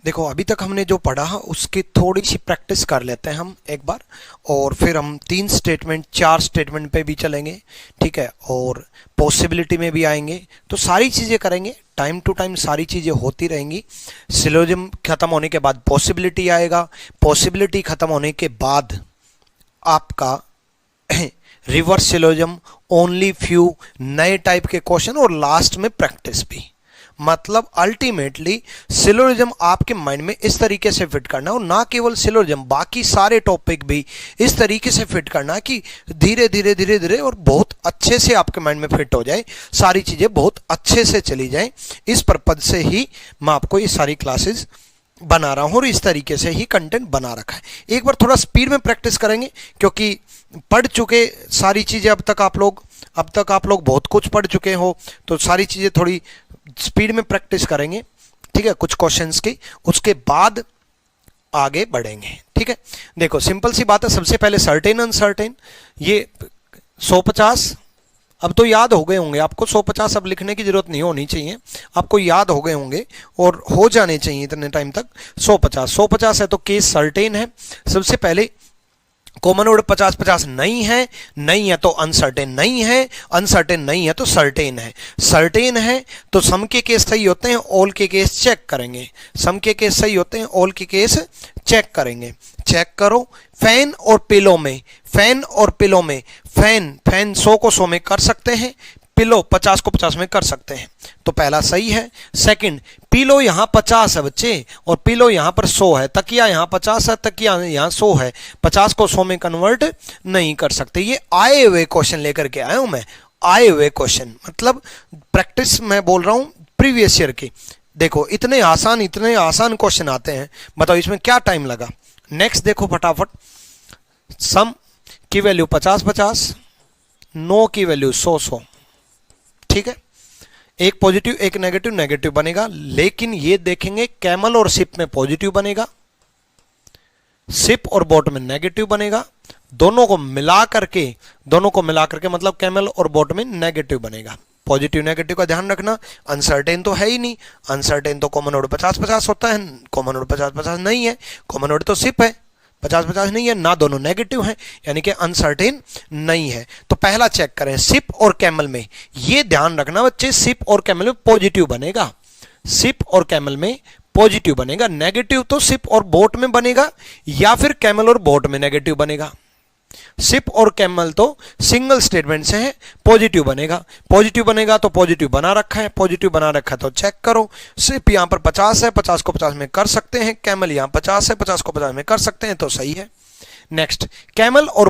देखो अभी तक हमने जो पढ़ा उसकी थोड़ी सी प्रैक्टिस कर लेते हैं हम एक बार, और फिर हम 3 स्टेटमेंट 4 स्टेटमेंट पे भी चलेंगे, ठीक है, और पॉसिबिलिटी में भी आएंगे। तो सारी चीज़ें करेंगे, टाइम टू टाइम सारी चीज़ें होती रहेंगी। सिलोजिज्म खत्म होने के बाद पॉसिबिलिटी आएगा, पॉसिबिलिटी खत्म होने के बाद आपका रिवर्स सिलोजिज्म, ओनली फ्यू नए टाइप के क्वेश्चन, और लास्ट में प्रैक्टिस भी। मतलब अल्टीमेटली सिलोजिज्म आपके माइंड में इस तरीके से फिट करना, और ना केवल सिलोजिज्म, बाकी सारे टॉपिक भी इस तरीके से फिट करना कि धीरे धीरे धीरे धीरे और बहुत अच्छे से आपके माइंड में फिट हो जाए, सारी चीज़ें बहुत अच्छे से चली जाएं। इस पर्पज से ही मैं आपको ये सारी क्लासेस बना रहा हूँ और इस तरीके से ही कंटेंट बना रखा है। एक बार थोड़ा स्पीड में प्रैक्टिस करेंगे, क्योंकि पढ़ चुके सारी चीज़ें अब तक आप लोग बहुत कुछ पढ़ चुके हो, तो सारी चीज़ें थोड़ी स्पीड में प्रैक्टिस करेंगे, ठीक है, कुछ क्वेश्चंस की, उसके बाद आगे बढ़ेंगे, ठीक है। देखो सिंपल सी बात है, सबसे पहले सर्टेन अनसर्टेन, ये 150 अब तो याद हो गए होंगे आपको, 150 अब लिखने की जरूरत नहीं होनी चाहिए, आपको याद हो गए होंगे और हो जाने चाहिए इतने टाइम तक। 150 है तो केस सर्टेन है। सबसे पहले कॉमन वर्ड 50-50 नहीं है तो अनसर्टेन नहीं है, अनसर्टेन नहीं है तो सर्टेन है, सर्टेन है तो सम के केस सही होते हैं, ऑल के केस चेक करेंगे, सम के केस सही होते हैं, ऑल के केस चेक करेंगे। चेक करो फैन और पिलो में, फैन और पिलो में, फैन 100 को 100 में कर सकते हैं, पिलो 50 को 50 में कर सकते हैं, तो पहला सही है। सेकंड, पिलो यहाँ 50 है बच्चे और पिलो यहाँ पर 100 है, तकिया यहाँ 50 है, तकिया यहाँ 100 है, 50 को 100 में कन्वर्ट नहीं कर सकते। ये आए हुए क्वेश्चन लेकर के आया हूं मैं, आए हुए क्वेश्चन, मतलब प्रैक्टिस मैं बोल रहा हूं प्रीवियस ईयर की। देखो इतने आसान क्वेश्चन आते हैं, बताओ इसमें क्या टाइम लगा। नेक्स्ट देखो फटाफट, सम की वैल्यू 50-50, नो की वैल्यू 100-100, ठीक है, एक पॉजिटिव एक नेगेटिव, नेगेटिव बनेगा, लेकिन ये देखेंगे कैमल और सिप में पॉजिटिव बनेगा, सिप और बोट में नेगेटिव बनेगा, दोनों को मिला करके मतलब कैमल और बोट में नेगेटिव बनेगा। पॉजिटिव नेगेटिव का ध्यान रखना। अनसर्टेन तो है ही नहीं, अनसर्टेन तो कॉमन वर्ड 50-50 होता है, कॉमन वर्ड 50-50 नहीं है, कॉमन वर्ड तो सिप है, 50-50 नहीं है ना, दोनों नेगेटिव हैं, यानी कि अनसर्टेन नहीं है। तो पहला चेक करें सिप और कैमल में, ये ध्यान रखना बच्चे, सिप और कैमल में पॉजिटिव बनेगा, सिप और कैमल में पॉजिटिव बनेगा, नेगेटिव तो सिप और बोट में बनेगा या फिर कैमल और बोट में नेगेटिव बनेगा। सिप और कैमल तो सिंगल स्टेटमेंट से है, पॉजिटिव बनेगा तो पॉजिटिव बना रखा है, पॉजिटिव बना रखा है तो चेक करो। सिप यहां पर 50 है, 50 को 50 में कर सकते हैं, कैमल यहां 50 है, 50 को 50 में कर सकते हैं, तो सही है। नेक्स्ट, कैमल और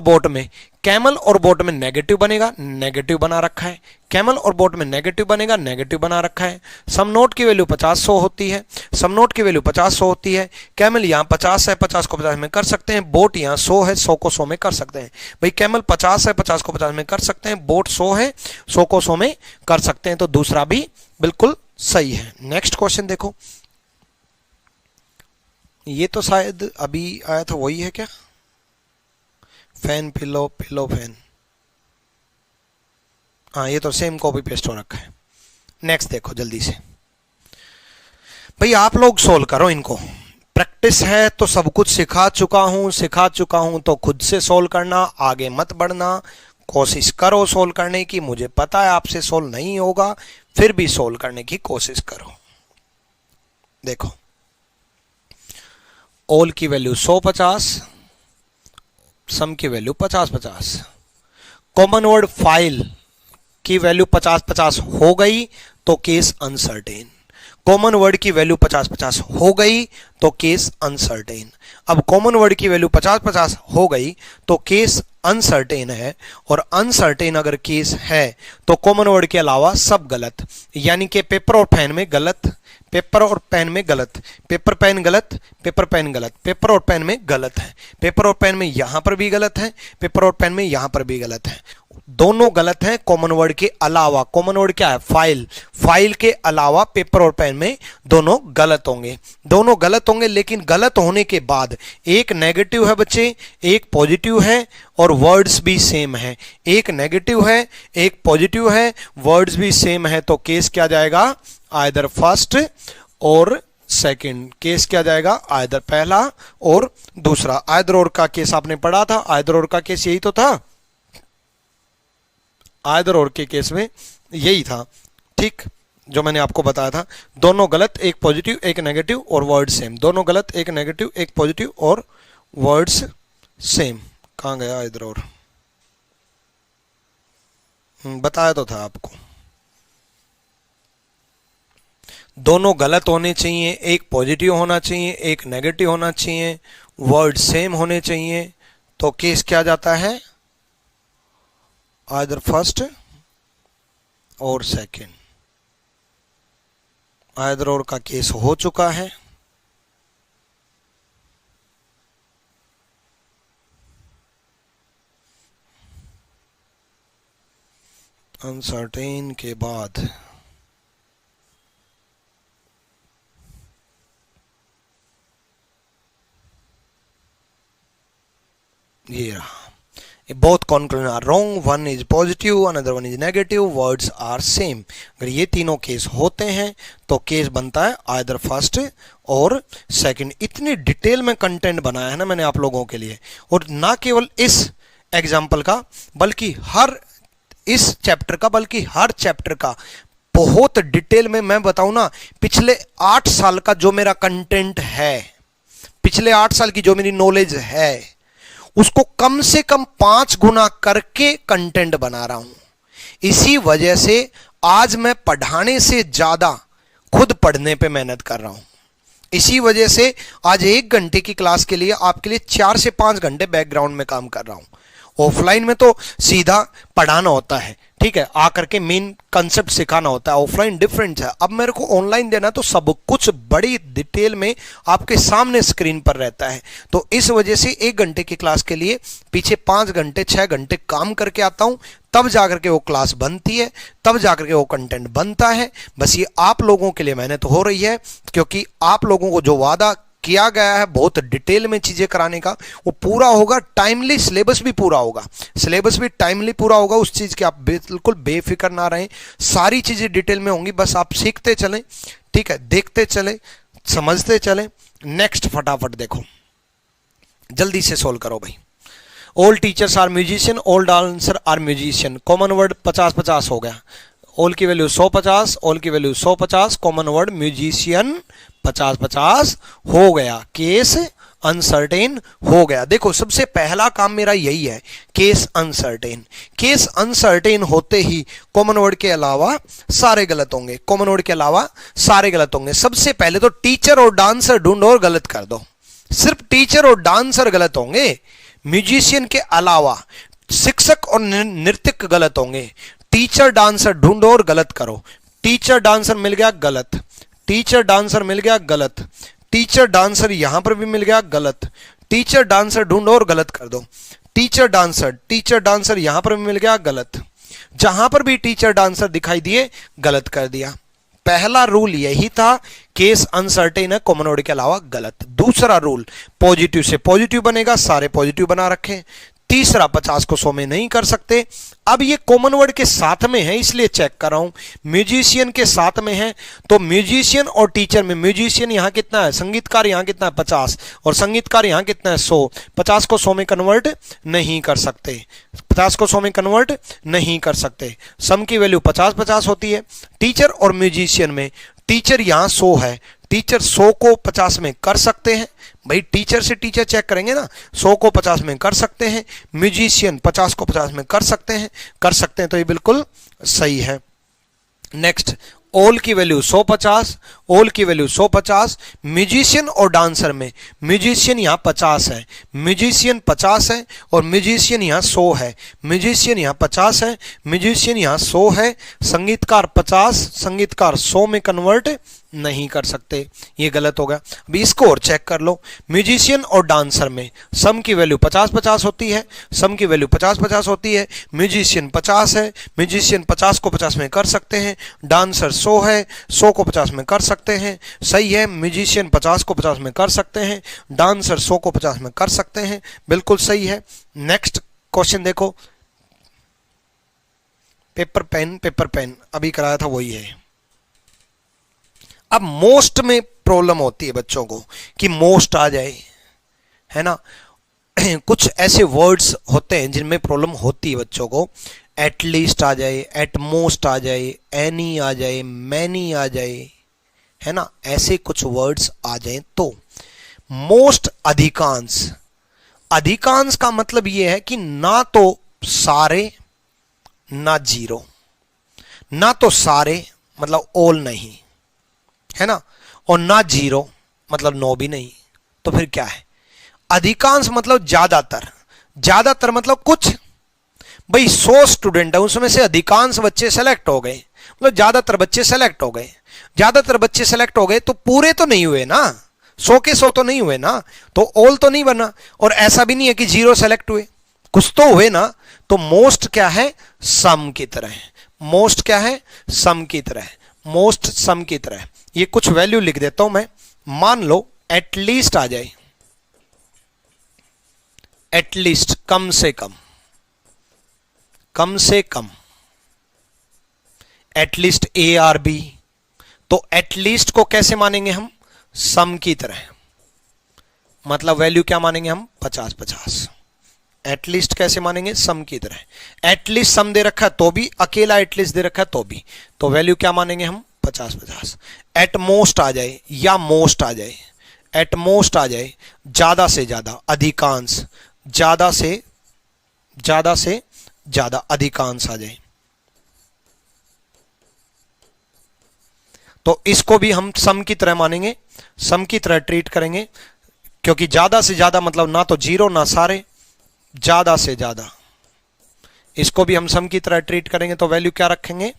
बोट में नेगेटिव बनेगा, नेगेटिव बना रखा है, कैमल और बोट में नेगेटिव बनेगा, नेगेटिव बना रखा है। सम नोट की वैल्यू 50-100 होती है, सम नोट की वैल्यू 50-100 होती है, कैमल यहाँ 50 है, 50 को 50 में कर सकते हैं, बोट यहाँ 100 है, 100 को 100 में कर सकते हैं। भाई कैमल 50 है, 50 को 50 में कर सकते हैं, बोट 100 है, 100 को 100 में कर सकते हैं, तो दूसरा भी बिल्कुल सही है। नेक्स्ट क्वेश्चन देखो, ये तो शायद अभी आया था, वही है क्या, फैन पिलो पिलो फैन, हाँ ये तो सेम कॉपी पेस्ट हो रखा है। नेक्स्ट देखो जल्दी से, भाई आप लोग सोल्व करो इनको, प्रैक्टिस है तो सब कुछ सिखा चुका हूं तो खुद से सोल्व करना, आगे मत बढ़ना, कोशिश करो सोल्व करने की। मुझे पता है आपसे सोल्व नहीं होगा, फिर भी सोल्व करने की कोशिश करो। देखो ऑल की वैल्यू 100-50, सम की वैल्यू 50-50, कॉमन वर्ड फाइल की वैल्यू 50-50 हो गई तो केस अनसर्टेन, कॉमन वर्ड की वैल्यू 50-50 हो गई तो केस अनसर्टेन। अब कॉमन वर्ड की वैल्यू 50-50 हो गई तो केस अनसर्टेन है, और अनसर्टेन अगर केस है तो कॉमन वर्ड के अलावा सब गलत, यानी कि पेपर और पेन में गलत, पेपर और पेन में गलत, पेपर पेन गलत, पेपर पेन गलत, पेपर और पेन में गलत है, पेपर और पेन में यहां पर भी गलत है, पेपर और पेन में यहां पर भी गलत है, दोनों गलत हैं कॉमन वर्ड के अलावा। कॉमन वर्ड क्या है, फाइल, फाइल के अलावा पेपर और पेन में दोनों गलत होंगे, लेकिन गलत होने के बाद एक नेगेटिव है बच्चे, एक पॉजिटिव है, और वर्ड्स भी सेम है, एक नेगेटिव है एक पॉजिटिव है, वर्ड्स भी सेम है, तो केस क्या जाएगा, आइदर फर्स्ट और सेकंड। केस क्या जाएगा, आइदर पहला और दूसरा। आइदर और का केस आपने पढ़ा था, आइदर और का केस यही तो था, आइदर और के केस में यही था, ठीक, जो मैंने आपको बताया था। दोनों गलत, एक पॉजिटिव एक नेगेटिव और वर्ड सेम। दोनों गलत, एक नेगेटिव एक पॉजिटिव और वर्ड्स सेम। कहां गया आइदर और, बताया तो था आपको। दोनों गलत होने चाहिए, एक पॉजिटिव होना चाहिए एक नेगेटिव होना चाहिए, वर्ड सेम होने चाहिए। तो केस क्या जाता है, आइदर फर्स्ट और सेकंड। आइदर और का केस हो चुका है। अनसर्टेन के बाद ये रहा, both concurrent are wrong, one is positive another one is negative, words are same। अगर ये तीनों केस होते हैं तो केस बनता है आइदर फर्स्ट और सेकंड। इतनी डिटेल में कंटेंट बनाया है ना मैंने आप लोगों के लिए, और ना केवल इस एग्जाम्पल का बल्कि हर इस चैप्टर का, बल्कि हर चैप्टर का बहुत डिटेल में मैं बताऊं ना। पिछले 8 साल का जो मेरा कंटेंट है, पिछले 8 साल की जो मेरी नॉलेज है, उसको कम से कम 5 गुना करके कंटेंट बना रहा हूं। इसी वजह से आज मैं पढ़ाने से ज्यादा खुद पढ़ने पे मेहनत कर रहा हूं। इसी वजह से आज 1 घंटे की क्लास के लिए आपके लिए 4 से 5 घंटे बैकग्राउंड में काम कर रहा हूं। ऑफलाइन में तो सीधा पढ़ाना होता है, ठीक है, आकर के मेन कंसेप्ट सिखाना होता है। ऑफलाइन डिफरेंट है। अब मेरे को ऑनलाइन देना तो सब कुछ बड़ी डिटेल में आपके सामने स्क्रीन पर रहता है। तो इस वजह से 1 घंटे की क्लास के लिए पीछे 5 घंटे 6 घंटे काम करके आता हूं, तब जाकर के वो क्लास बनती है, तब जाकर के वो कंटेंट बनता है। बस ये आप लोगों के लिए मेहनत हो रही है, क्योंकि आप लोगों को जो वादा किया गया है बहुत डिटेल में चीजें कराने का, वो पूरा होगा। टाइमली सिलेबस भी पूरा होगा, सिलेबस भी टाइमली पूरा होगा। उस चीज के आप बिल्कुल बेफिक्र ना रहें, सारी चीजें डिटेल में होंगी। बस आप सीखते चलें, ठीक है, देखते चलें, समझते चलें। नेक्स्ट फटाफट देखो, जल्दी से सोल्व करो भाई। All teachers are musician, all dancer are musician. Common word 50-50 हो गया। ऑल की वैल्यू 150, ऑल की वैल्यू 150, कॉमन वर्ड म्यूजिशियन 50-50 हो गया। केस अनसर्टेन हो गया। देखो सबसे पहला काम मेरा यही है, केस अनसर्टेन। केस अनसर्टेन होते ही कॉमन वर्ड के अलावा सारे गलत होंगे, कॉमन वर्ड के अलावा सारे गलत होंगे। सबसे पहले तो टीचर और डांसर ढूंढो और गलत कर दो। सिर्फ टीचर और डांसर गलत होंगे, म्यूजिशियन के अलावा शिक्षक और नृत्यक गलत होंगे। टीचर डांसर ढूंढो और गलत करो। टीचर डांसर मिल गया गलत, टीचर डांसर मिल गया गलत, टीचर डांसर यहां पर भी मिल गया गलत। टीचर डांसर ढूंढो और गलत कर दो। टीचर डांसर यहां पर भी मिल गया गलत। जहां पर भी टीचर डांसर दिखाई दिए गलत कर दिया। पहला रूल यही था, केस अनसर्टेन है, कॉमन वर्ड के अलावा गलत। दूसरा रूल, पॉजिटिव से पॉजिटिव बनेगा, सारे पॉजिटिव बना रखे। तीसरा, 50 को 100 में नहीं कर सकते। अब ये कॉमन वर्ड के साथ में है इसलिए चेक कर रहा हूं, म्यूजिशियन के साथ में है तो म्यूजिशियन और टीचर में, म्यूजिशियन यहां कितना है, संगीतकार यहां कितना है 50, और संगीतकार यहां कितना है 100। 50 को 100 में कन्वर्ट नहीं कर सकते, 50 को 100 में कन्वर्ट नहीं कर सकते। सम की वैल्यू 50-50 होती है। टीचर और म्यूजिशियन में, टीचर यहां 100 है, टीचर 100 को 50 में कर सकते हैं भाई, टीचर से टीचर चेक करेंगे ना, 100 को 50 में कर सकते हैं। म्यूजिशियन 50 को 50 में कर सकते हैं, तो ये बिल्कुल सही है। नेक्स्ट, ऑल की वैल्यू 150, ऑल की वैल्यू 150। म्यूजिशियन और डांसर में, म्यूजिशियन यहां 50 है, म्यूजिशियन 50 है, और म्यूजिशियन यहां 100 है, म्यूजिशियन यहां 50 है, म्यूजिशियन यहां 100 है। संगीतकार 50, संगीतकार 100 में कन्वर्ट नहीं कर सकते, ये गलत होगा। अभी इसको और चेक कर लो, म्यूजिशियन और डांसर में सम की वैल्यू 50-50 होती है, सम की वैल्यू 50-50 होती है। म्यूजिशियन 50 है, म्यूजिशियन 50 को 50 में कर सकते हैं। डांसर 100 है, 100 को 50 में कर सकते हैं, सही है। म्यूजिशियन 50 को 50 में कर सकते हैं, डांसर 100 को 50 में कर सकते हैं, बिल्कुल सही है। नेक्स्ट क्वेश्चन देखो, पेपर पेन अभी कराया था वही है। अब मोस्ट में प्रॉब्लम होती है बच्चों को कि मोस्ट आ जाए, है ना। कुछ ऐसे वर्ड्स होते हैं जिनमें प्रॉब्लम होती है बच्चों को, एटलीस्ट आ जाए, एट मोस्ट आ जाए, एनी आ जाए, मैनी आ जाए, है ना, ऐसे कुछ वर्ड्स आ जाए। तो मोस्ट अधिकांश, अधिकांश का मतलब यह है कि ना तो सारे ना जीरो, ना तो सारे मतलब ऑल नहीं, है ना, और ना जीरो मतलब नो भी नहीं। तो फिर क्या है? अधिकांश मतलब ज्यादातर, ज्यादातर मतलब कुछ, भाई 100 स्टूडेंट है उसमें से अधिकांश बच्चे सेलेक्ट हो गए, मतलब ज्यादातर बच्चे सेलेक्ट हो गए। ज्यादातर बच्चे सेलेक्ट हो गए तो पूरे तो नहीं हुए ना, 100 के 100 तो नहीं हुए ना, तो ऑल तो नहीं बना, और ऐसा भी नहीं है कि 0 सेलेक्ट हुए, कुछ तो हुए ना। तो मोस्ट क्या है? सम की तरह है। मोस्ट क्या है? सम की तरह है। मोस्ट सम की तरह है। ये कुछ वैल्यू लिख देता हूं मैं। मान लो एटलीस्ट आ जाए, एटलीस्ट कम से कम, कम से कम, एटलीस्ट ए आर बी। तो एटलीस्ट को कैसे मानेंगे हम? सम की तरह, मतलब वैल्यू क्या मानेंगे हम? 50-50। एटलीस्ट कैसे मानेंगे? सम की तरह। एटलीस्ट सम दे रखा है तो भी, अकेला एटलीस्ट दे रखा है तो भी, तो वैल्यू क्या मानेंगे हम? 50-50। एट मोस्ट आ जाए या मोस्ट आ जाए, एट मोस्ट आ जाए, ज्यादा से ज्यादा, अधिकांश, ज्यादा से ज्यादा अधिकांश आ जाए, तो इसको भी हम सम की तरह मानेंगे, सम की तरह ट्रीट करेंगे, क्योंकि ज्यादा से ज्यादा मतलब ना तो जीरो ना सारे, ज्यादा से ज्यादा, इसको भी हम सम की तरह ट्रीट करेंगे। तो वैल्यू क्या रखेंगे?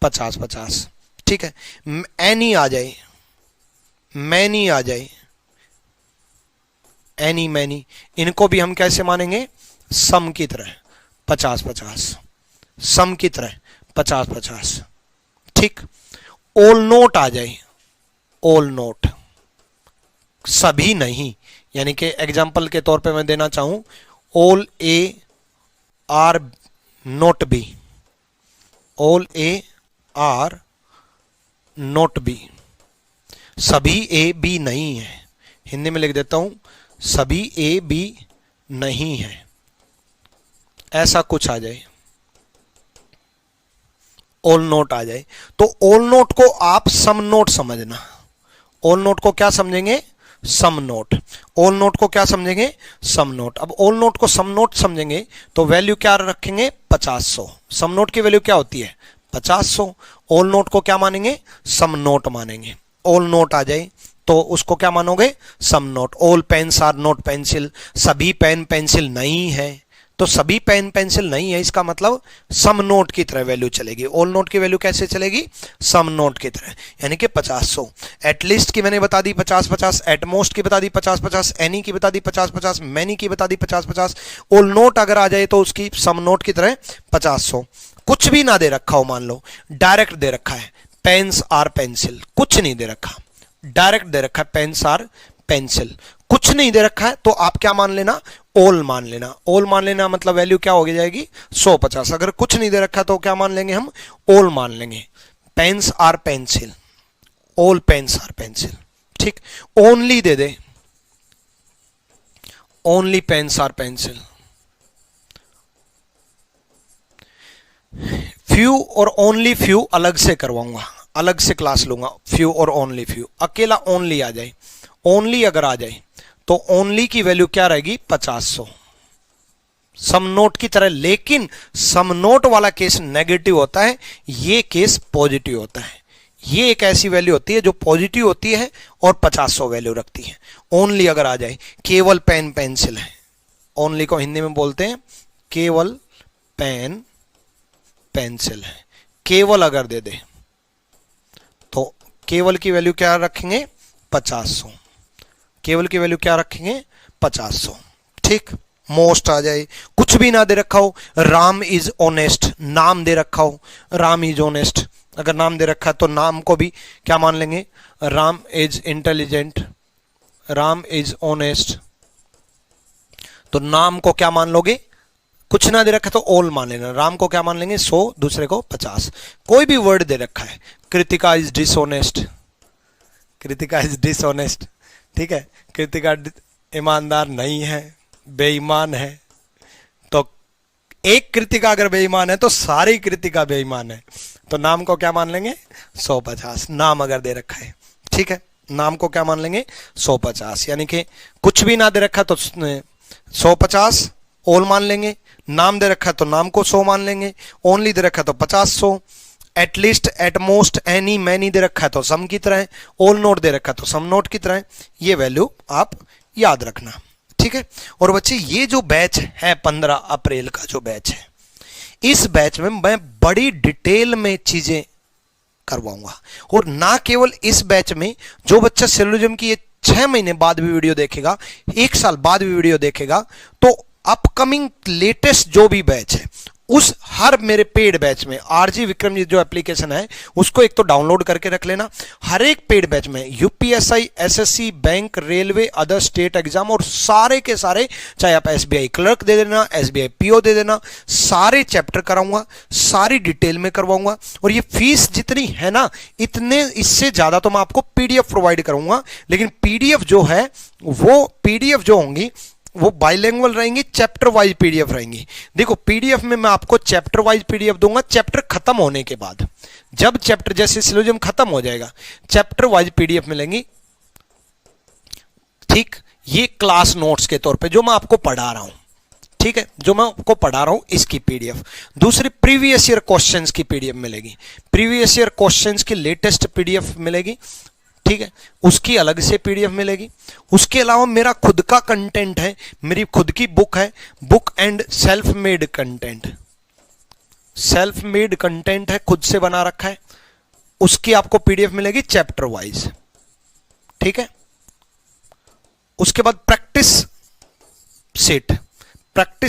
50-50। ठीक है। एनी आ जाए, मैनी आ जाए, एनी मैनी, इनको भी हम कैसे मानेंगे? सम की तरह 50-50, सम की तरह 50-50। ठीक। ऑल नोट आ जाए, ऑल नोट, सभी नहीं, यानी कि एग्जाम्पल के तौर पे मैं देना चाहूं, all A are not B, all A are not B, सभी ए बी नहीं है। हिंदी में लिख देता हूं, सभी ए बी नहीं है, ऐसा कुछ आ जाए, ऑल नोट आ जाए। तो ऑल नोट को आप सम नोट समझना, ऑल नोट को क्या समझेंगे? सम नोट। ऑल नोट को क्या समझेंगे? सम नोट। अब ऑल नोट को सम नोट समझेंगे तो वैल्यू क्या रखेंगे? 50-100। सम नोट की वैल्यू क्या होती है? 50-100। ऑल नोट को क्या मानेंगे? सम नोट मानेंगे। ऑल नोट आ जाए तो उसको क्या मानोगे? Some not. All pens are not pencil, सभी पेन पेंसिल नहीं है, तो सभी पेन पेंसिल नहीं है, इसका मतलब सम नोट की तरह वैल्यू चलेगी। ऑल नोट की वैल्यू कैसे चलेगी? सम नोट की तरह, यानी कि 50-100। एटलीस्ट की मैंने बता दी 50-50, एटमोस्ट की बता दी 50-50, एनी की बता दी 50-50, मैनी की बता दी 50-50। ऑल नोट अगर आ जाए तो उसकी सम नोट की तरह 50-100। कुछ भी ना दे रखा हो, मान लो डायरेक्ट दे रखा है पेन्स आर पेंसिल, कुछ नहीं दे रखा, डायरेक्ट दे रखा है पेन्स आर पेंसिल, कुछ नहीं दे रखा है तो आप क्या मान लेना? ऑल मान लेना। ऑल मान लेना मतलब वैल्यू क्या हो जाएगी? 150। अगर कुछ नहीं दे रखा तो क्या मान लेंगे हम? ऑल मान लेंगे। Pens are pencil, all pens are pencil. ठीक। ओनली दे दे, only pens are pencil. Few और ओनली फ्यू अलग से करवाऊंगा, अलग से क्लास लूंगा। फ्यू और ओनली फ्यू, अकेला ओनली आ जाए, ओनली अगर आ जाए तो ओनली की वैल्यू क्या रहेगी? 50-100, सम नोट की तरह। लेकिन सम नोट वाला केस नेगेटिव होता है, ये केस पॉजिटिव होता है। ये एक ऐसी वैल्यू होती है जो पॉजिटिव होती है और 50-100 वैल्यू रखती है। ओनली अगर आ जाए, केवल पेन पेंसिल है, ओनली को हिंदी में बोलते हैं केवल पेन पेंसिल है। केवल अगर दे दे तो केवल की वैल्यू क्या रखेंगे? 50-100। केवल की वैल्यू क्या रखेंगे? 50-100। ठीक। मोस्ट आ जाए, कुछ भी ना दे रखा हो, राम इज ऑनेस्ट, नाम दे रखा हो, राम इज ऑनेस्ट, अगर नाम दे रखा है तो नाम को भी क्या मान लेंगे? Ram is intelligent, Ram is honest, तो नाम को क्या मान लोगे? कुछ ना दे रखा तो ऑल मान लेना। राम को क्या मान लेंगे? 100, दूसरे को 50। कोई भी वर्ड दे रखा है, Kritika is dishonest, Kritika is dishonest, ठीक है, कृतिका ईमानदार नहीं है, बेईमान है। तो एक कृतिका अगर बेईमान है तो सारी कृतिका बेईमान है। तो नाम को क्या मान लेंगे? 150। नाम अगर दे रखा है, ठीक है, नाम को क्या मान लेंगे? 150, यानी कि कुछ भी ना दे रखा तो 150 ऑल मान लेंगे, नाम दे रखा है तो नाम को 100 मान लेंगे, ओनली दे रखा है तो 50 100, एटलीस्ट एटमोस्ट एनी मैनी दे रखा है तो सम की तरह है, ऑल नोट दे रखा है तो सम नोट की तरह है। ये वैल्यू आप याद रखना, ठीक है। और बच्चे ये जो बैच है 15 अप्रैल का जो बैच है, इस बैच में मैं बड़ी डिटेल में चीजें करवाऊंगा। और ना केवल इस बैच में, जो बच्चा सिलोजिज्म की ये 6 महीने बाद भी वीडियो देखेगा, 1 साल बाद भी वीडियो देखेगा, तो अपकमिंग लेटेस्ट जो भी बैच है उस हर मेरे पेड बैच में आरजी विक्रमजीत जो एप्लीकेशन है उसको एक तो डाउनलोड करके रख लेना। हर एक पेड बैच में UPSI, SSC, bank, railway, other state exam और सारे के सारे, चाहे आप एसबीआई क्लर्क दे देना, एसबीआई पीओ दे देना, सारे चैप्टर कराऊंगा, सारी डिटेल में करवाऊंगा। और ये फीस जितनी है ना, इतने इससे ज्यादा तो मैं आपको पीडीएफ प्रोवाइड करूंगा, लेकिन पीडीएफ जो है वो पीडीएफ जो होंगी वो बाइलिंगुअल रहेंगी, चैप्टर वाइज पीडीएफ रहेंगी। देखो पीडीएफ में मैं आपको चैप्टर वाइज पीडीएफ दूंगा चैप्टर खत्म होने के बाद। जब चैप्टर जैसे सिलोजिज्म खत्म हो जाएगा, चैप्टर वाइज पीडीएफ मिलेंगी, ठीक। ये क्लास नोट्स के तौर पे जो मैं आपको पढ़ा रहा हूं, ठीक है, जो मैं आपको पढ़ा रहा हूं इसकी पीडीएफ। दूसरी प्रीवियस ईयर क्वेश्चंस की पीडीएफ मिलेगी, प्रीवियस ईयर क्वेश्चंस की लेटेस्ट पीडीएफ मिलेगी, ठीक है, उसकी अलग से पीडीएफ मिलेगी। उसके अलावा मेरा खुद का कंटेंट है, मेरी खुद की बुक है, book and self made content, self made content है, खुद से बना रखा है, उसकी आपको पीडीएफ मिलेगी चैप्टर वाइज, ठीक है। उसके बाद प्रैक्टिस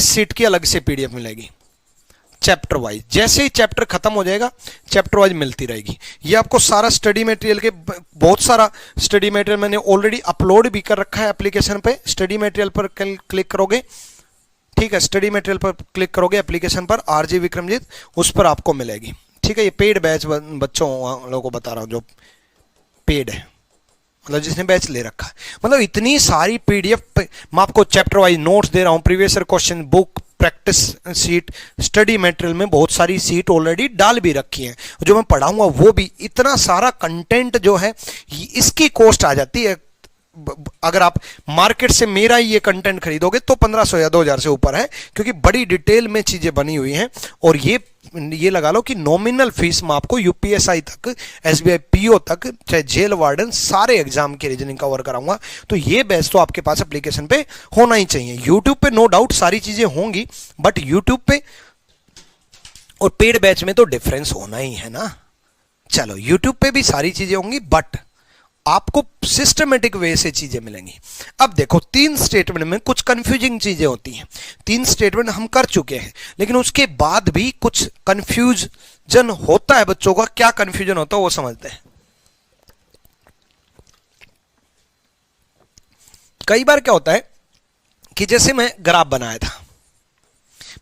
सीट की अलग से पीडीएफ मिलेगी चैप्टर वाइज। जैसे ही चैप्टर खत्म हो जाएगा चैप्टर वाइज मिलती रहेगी। ये आपको सारा स्टडी मटेरियल के बहुत सारा स्टडी मटेरियल मैंने ऑलरेडी अपलोड भी कर रखा है एप्लीकेशन पे। स्टडी मटेरियल पर क्लिक करोगे, ठीक है, स्टडी मटेरियल पर क्लिक करोगे एप्लीकेशन पर आरजी विक्रमजीत, उस पर आपको मिलेगी, ठीक है। ये पेड बैच बच्चों लोगों को बता रहा हूं जो पेड है, मतलब जिसने बैच ले रखा है। मतलब इतनी सारी पीडीएफ मैं आपको चैप्टर वाइज नोट्स दे रहा हूं, previous year question, book, practice seat, study material में बहुत सारी सीट ऑलरेडी डाल भी रखी है, जो मैं पढ़ाऊंगा वो भी। इतना सारा कंटेंट जो है इसकी कॉस्ट आ जाती है, अगर आप मार्केट से मेरा ही ये कंटेंट खरीदोगे तो 1500 या 2000 से ऊपर है, क्योंकि बड़ी डिटेल में चीजें बनी हुई हैं। और ये लगा लो कि नॉमिनल फीस में आपको यूपीएसआई तक, एसबीआई पीओ तक, चाहे जेल वार्डन, सारे एग्जाम की रीजनिंग कवर कराऊंगा। तो ये बैच तो आपके पास एप्लीकेशन पे होना ही चाहिए। यूट्यूब पे नो डाउट सारी चीजें होंगी, बट यूट्यूब पे और पेड बैच में तो डिफरेंस होना ही है ना। चलो यूट्यूब पे भी सारी चीजें होंगी, बट आपको सिस्टमेटिक वे से चीजें मिलेंगी। अब देखो 3 स्टेटमेंट में कुछ कंफ्यूजिंग चीजें होती हैं। 3 स्टेटमेंट हम कर चुके हैं, लेकिन उसके बाद भी कुछ कंफ्यूजन होता है बच्चों का। क्या कंफ्यूजन होता है वो समझते हैं। कई बार क्या होता है कि जैसे मैं ग्राफ बनाया था,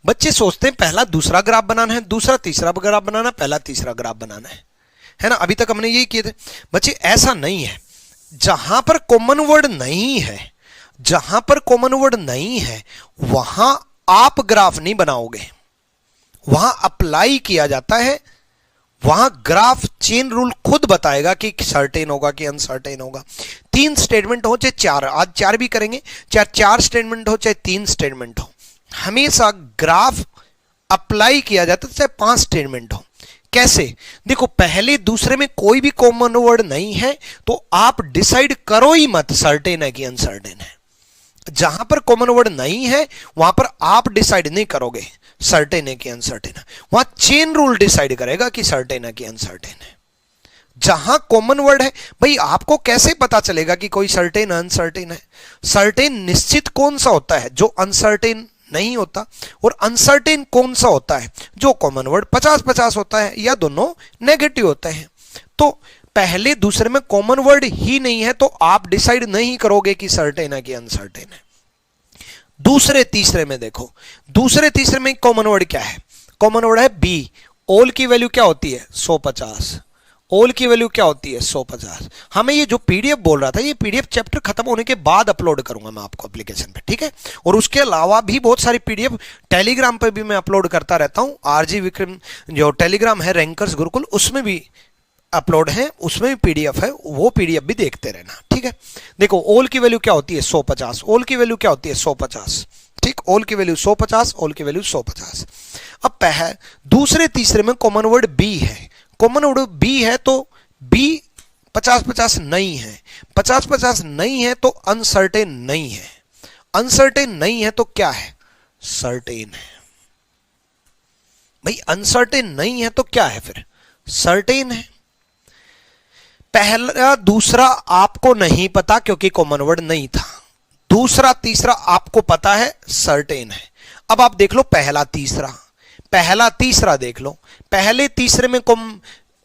बच्चे सोचते हैं पहला दूसरा ग्राफ बनाना है, दूसरा तीसरा ग्राफ बनाना, पहला तीसरा ग्राफ बनाना है ना। अभी तक हमने यही किए थे बच्चे। ऐसा नहीं है। जहां पर कॉमन वर्ड नहीं है, जहां पर कॉमन वर्ड नहीं है वहां आप ग्राफ नहीं बनाओगे, वहां अप्लाई किया जाता है। वहां ग्राफ चेन रूल खुद बताएगा कि सर्टेन होगा कि अनसर्टेन होगा। 3 स्टेटमेंट हो चाहे 4, आज 4 भी करेंगे, चाहे 4 स्टेटमेंट हो चाहे 3 स्टेटमेंट हो, हमेशा ग्राफ अप्लाई किया जाता है, चाहे 5 स्टेटमेंट हो। कैसे? देखो पहले दूसरे में कोई भी कॉमन वर्ड नहीं है तो आप डिसाइड करो ही मत सर्टेन है कि अनसर्टेन है। जहां पर कॉमन वर्ड नहीं है वहां पर आप डिसाइड नहीं करोगे सर्टेन है कि अनसर्टेन है, वहां चेन रूल डिसाइड करेगा कि सर्टेन है कि अनसर्टेन है। जहां कॉमन वर्ड है, भाई आपको कैसे पता चलेगा कि कोई सर्टेन अनसर्टेन है? सर्टेन निश्चित कौन सा होता है जो अनसर्टेन नहीं होता, और अनसर्टेन कौन सा होता है जो कॉमन वर्ड 50-50 होता है या दोनों नेगेटिव होते हैं। तो पहले दूसरे में कॉमन वर्ड ही नहीं है तो आप डिसाइड नहीं करोगे कि सर्टेन है कि अनसर्टेन है। दूसरे तीसरे में देखो, दूसरे तीसरे में कॉमन वर्ड क्या है? कॉमन वर्ड है बी। ऑल की वैल्यू क्या होती है? 150। ऑल की वैल्यू क्या होती है 150। हमें ये जो पीडीएफ बोल रहा था, ये पीडीएफ चैप्टर खत्म होने के बाद अपलोड करूंगा मैं आपको एप्लीकेशन पे, ठीक है। और उसके अलावा भी बहुत सारी पीडीएफ टेलीग्राम पे भी मैं अपलोड करता रहता हूं। आरजी विक्रम जो टेलीग्राम है रैंकर्स गुरुकुल, उसमें भी अपलोड है, उसमें भी पीडीएफ है, वो पीडीएफ भी देखते रहना, ठीक है। देखो ऑल की वैल्यू क्या होती है 150, ऑल की वैल्यू क्या होती है 150, ठीक। ऑल की वैल्यू 150, ऑल की वैल्यू 150। अब दूसरे तीसरे में कॉमन वर्ड बी है, कॉमन वर्ड बी है तो बी 50-50 नहीं है, 50-50 नहीं है तो अनसर्टेन नहीं है, अनसर्टेन नहीं है तो क्या है सर्टेन है। भाई अनसर्टेन नहीं है तो क्या है फिर सर्टेन है। पहला दूसरा आपको नहीं पता क्योंकि कॉमन वर्ड नहीं था, दूसरा तीसरा आपको पता है सर्टेन है। अब आप देख लो पहला तीसरा, पहला तीसरा देख लो, पहले तीसरे में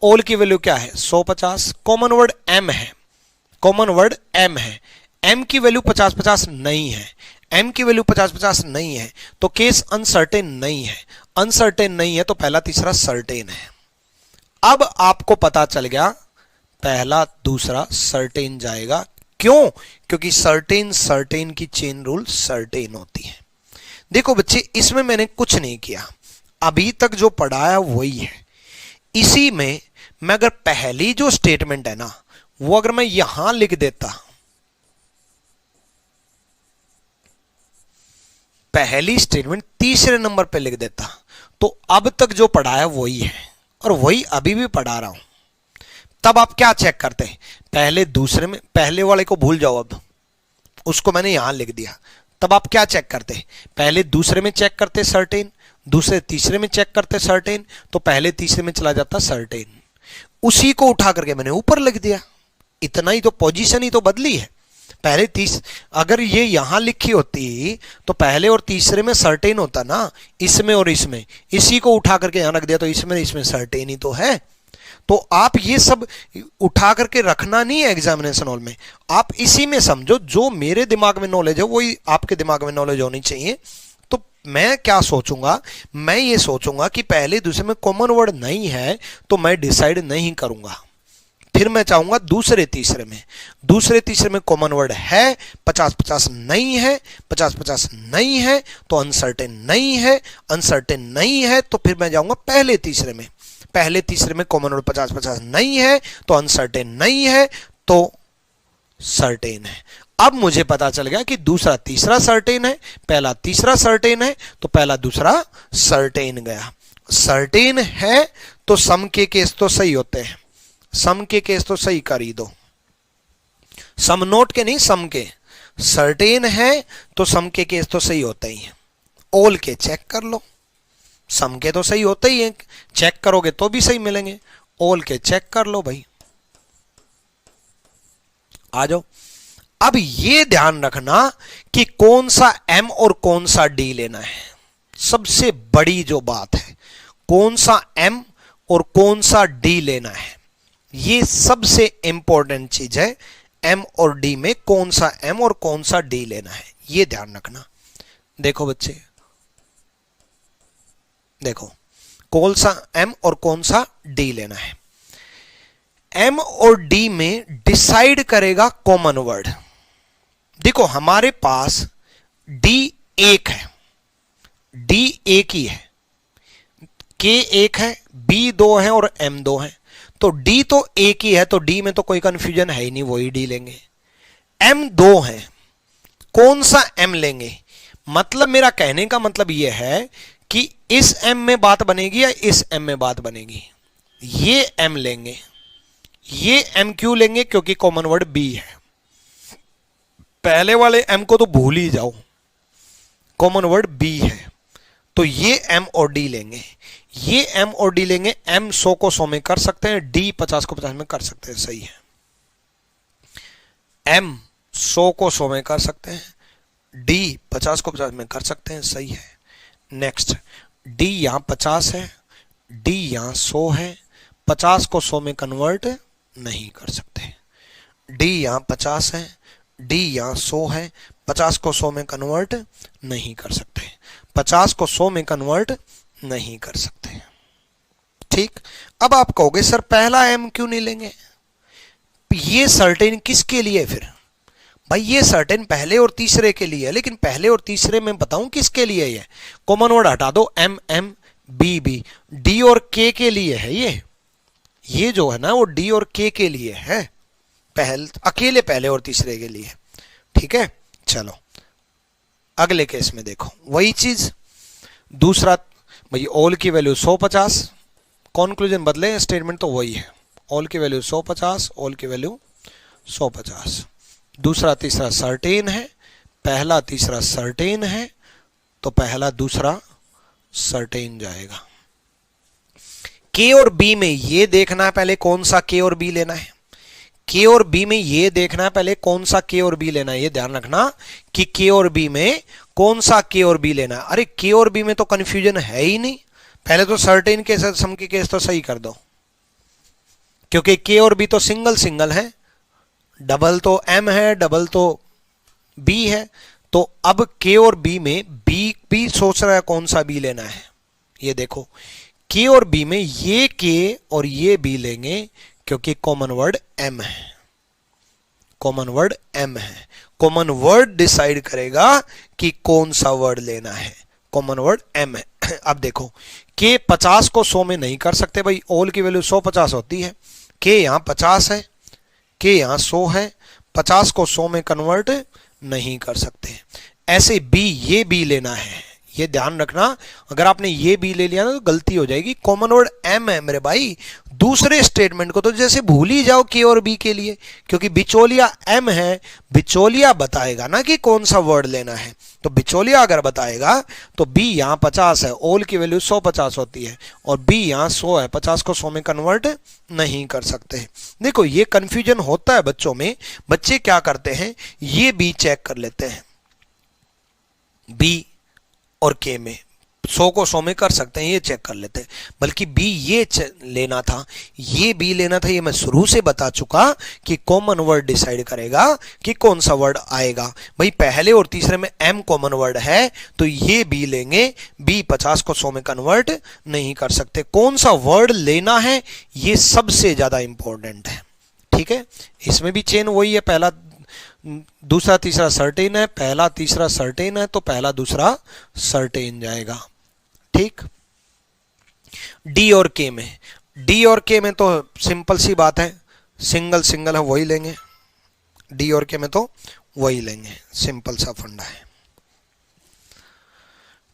ऑल की वैल्यू क्या है 150, कॉमन वर्ड एम है, कॉमन वर्ड एम है, एम की वैल्यू 50-50 नहीं है, एम की वैल्यू 50-50 नहीं है तो केस अनसर्टेन नहीं है, अनसर्टेन नहीं है तो पहला तीसरा सर्टेन है। अब आपको पता चल गया पहला दूसरा सर्टेन जाएगा, क्यों? क्योंकि सर्टेन सर्टेन की चेन रूल सर्टेन होती है। देखो बच्चे इसमें मैंने कुछ नहीं किया, अभी तक जो पढ़ाया वही है। इसी में मैं अगर पहली जो स्टेटमेंट है ना वो अगर मैं यहां लिख देता, पहली स्टेटमेंट तीसरे नंबर पे लिख देता तो अब तक जो पढ़ाया वही है और वही अभी भी पढ़ा रहा हूं। तब आप क्या चेक करते हैं, पहले दूसरे में, पहले वाले को भूल जाओ, अब उसको मैंने यहां लिख दिया। तब आप क्या चेक करते हैं, पहले दूसरे में चेक करते सर्टेन, दूसरे तीसरे में चेक करते सर्टेन, तो पहले तीसरे में चला जाता सर्टेन, उसी को उठा करके मैंने ऊपर लिख दिया। इतना ही तो, पोजीशन ही तो बदली है। पहले अगर ये यहां लिखी होती तो पहले और तीसरे में सर्टेन होता ना, इसमें और इसमें, इसी को उठा करके यहां रख दिया तो इसमें सर्टेन ही तो है। तो आप ये सब उठा करके रखना नहीं है एग्जामिनेशन हॉल में, आप इसी में समझो, जो मेरे दिमाग में नॉलेज है वही आपके दिमाग में नॉलेज होनी चाहिए। तो मैं क्या सोचूंगा, मैं ये सोचूंगा कि पहले दूसरे में कॉमन वर्ड नहीं है तो मैं डिसाइड नहीं करूंगा, फिर मैं चाहूंगा दूसरे तीसरे में, दूसरे तीसरे में कॉमन वर्ड है, 50-50 नहीं है, 50-50 नहीं है तो अनसर्टेन नहीं है, अनसर्टेन नहीं है तो फिर मैं जाऊंगा पहले तीसरे में, पहले तीसरे में कॉमन वर्ड 50-50 नहीं है तो अनसर्टेन नहीं है तो सर्टेन है। अब मुझे पता चल गया कि दूसरा तीसरा सर्टेन है, पहला तीसरा सर्टेन है तो पहला दूसरा सर्टेन गया। सर्टेन है तो सम के केस तो सही होते हैं, सम के केस तो सही कर ही दो, सम नोट के नहीं, सम के। सर्टेन है तो सम के केस तो सही होते ही हैं, ऑल के चेक कर लो, सम के तो सही होते ही हैं, चेक करोगे तो भी सही मिलेंगे, ऑल के चेक कर लो भाई। आ जाओ। अब ये ध्यान रखना कि कौन सा एम और कौन सा डी लेना है, सबसे बड़ी जो बात है, कौन सा एम और कौन सा डी लेना है, ये सबसे इंपॉर्टेंट चीज है। एम और डी में कौन सा एम और कौन सा डी लेना है, ये ध्यान रखना। देखो बच्चे, देखो कौन सा एम और कौन सा डी लेना है। एम और डी में डिसाइड करेगा कॉमन वर्ड। देखो हमारे पास डी एक है, डी एक ही है, के एक है, बी दो है और एम दो है, तो डी तो एक ही है तो डी में तो कोई कंफ्यूजन है ही नहीं, वही डी लेंगे। एम दो है, कौन सा एम लेंगे, मतलब मेरा कहने का मतलब यह है कि इस एम में बात बनेगी या इस एम में बात बनेगी, ये एम लेंगे। ये एम क्यों लेंगे, क्योंकि कॉमन वर्ड बी है। पहले वाले एम को तो भूल ही जाओ, कॉमन वर्ड बी है, तो ये एम और डी लेंगे, ये एम और डी लेंगे। एम 100 को 100 में कर सकते हैं, डी 50 को 50 में कर सकते हैं, सही है। एम 100 को 100 में कर सकते हैं, डी 50 को 50 में कर सकते हैं, सही है। नेक्स्ट, डी यहां 50 है, डी यहां 100 है, 50 को 100 में कन्वर्ट नहीं कर सकते। डी यहां 50 है, डी यहां 100 है, 50 को 100 में कन्वर्ट नहीं कर सकते, 50 को 100 में कन्वर्ट नहीं कर सकते। ठीक, अब आप कहोगे सर पहला एम क्यों नहीं लेंगे, ये सर्टेन किसके लिए है फिर? भाई ये सर्टेन पहले और तीसरे के लिए है, लेकिन पहले और तीसरे में बताऊं किसके लिए है? कॉमन वर्ड हटा दो, M M B B, D और के लिए है ये जो है ना वो डी और के लिए है, अकेले पहले और तीसरे के लिए। ठीक है, चलो अगले केस में देखो वही चीज, दूसरा भाई ऑल की वैल्यू 150, कॉन्क्लूजन बदले स्टेटमेंट तो वही है, ऑल की वैल्यू 150, ऑल की वैल्यू 150। दूसरा तीसरा सर्टेन है, पहला तीसरा सर्टेन है, तो पहला दूसरा सर्टेन जाएगा। के और बी में ये देखना है पहले कौन सा के और बी लेना है, के और बी में ये देखना है पहले कौन सा के और बी लेना है, ये ध्यान रखना कि के और बी में कौन सा के और बी लेना है। अरे के और बी में तो कंफ्यूजन है ही नहीं, पहले तो सर्टेन के साथ सम के केस तो सही कर दो, क्योंकि के और बी तो सिंगल सिंगल है, डबल तो एम है, डबल तो बी है, तो अब के और बी में बी सोच रहा है कौन सा बी लेना है। ये देखो के और बी में ये के और ये बी लेंगे, क्योंकि कॉमन वर्ड एम है, कॉमन वर्ड एम है, कॉमन वर्ड डिसाइड करेगा कि कौन सा वर्ड लेना है, कॉमन वर्ड एम है। अब देखो के 50 को 100 में नहीं कर सकते भाई, ऑल की वैल्यू 150 होती है, के यहां 50 है, के यहां 100 है, 50 को 100 में कन्वर्ट नहीं कर सकते। ऐसे बी, ये बी लेना है, ये ध्यान रखना, अगर आपने ये बी ले लिया ना तो गलती हो जाएगी, कॉमन वर्ड एम है मेरे भाई। दूसरे स्टेटमेंट को तो जैसे भूल ही जाओ के और बी के लिए, क्योंकि बिचौलिया एम है, बिचौलिया बताएगा ना कि कौन सा वर्ड लेना है, तो बिचौलिया अगर बताएगा तो बी यहाँ 50 है, ऑल की वैल्यू 150 होती है, और बी यहाँ 100 है, 50 को 100 में कन्वर्ट नहीं कर सकते। देखो ये कंफ्यूजन होता है बच्चों में, बच्चे क्या करते हैं, ये बी चेक कर लेते हैं, बी और के में 100 को 100 में कर सकते हैं, ये चेक कर लेते हैं, बल्कि बी ये लेना था, ये बी लेना था, ये मैं शुरू से बता चुका कि कॉमन वर्ड डिसाइड करेगा कि कौन सा वर्ड आएगा। भाई पहले और तीसरे में एम कॉमन वर्ड है, तो ये बी लेंगे, बी 50 को 100 में कन्वर्ट नहीं कर सकते। कौन सा वर्ड लेना है ये सबसे ज्यादा इंपॉर्टेंट है। ठीक है, इसमें भी चेन वही है, पहला दूसरा तीसरा सर्टेन है, पहला तीसरा सर्टेन है, तो पहला दूसरा सर्टेन जाएगा। ठीक, डी और के में, डी और के में तो सिंपल सी बात है, सिंगल सिंगल है वही लेंगे, डी और के में तो वही लेंगे, सिंपल सा फंडा है।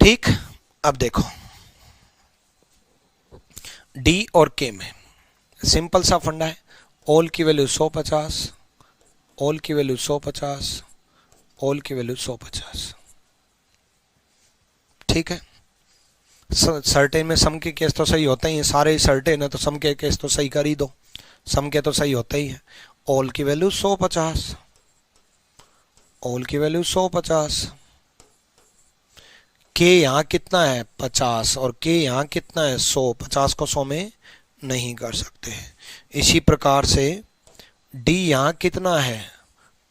ठीक, अब देखो डी और के में सिंपल सा फंडा है, ऑल की वैल्यू 150, ऑल की वैल्यू 150, ऑल की वैल्यू 150। ठीक है, सर्टेन में सम के केस तो सही होते ही हैं, सारे ही सर्टेन है तो सम के केस तो सही कर ही दो, सम के तो सही होते ही है। ऑल की वैल्यू 150, ऑल की वैल्यू 150, के यहाँ कितना है 50 और के यहाँ कितना है 100, 50 को 100 में नहीं कर सकते। इसी प्रकार से डी यहाँ कितना है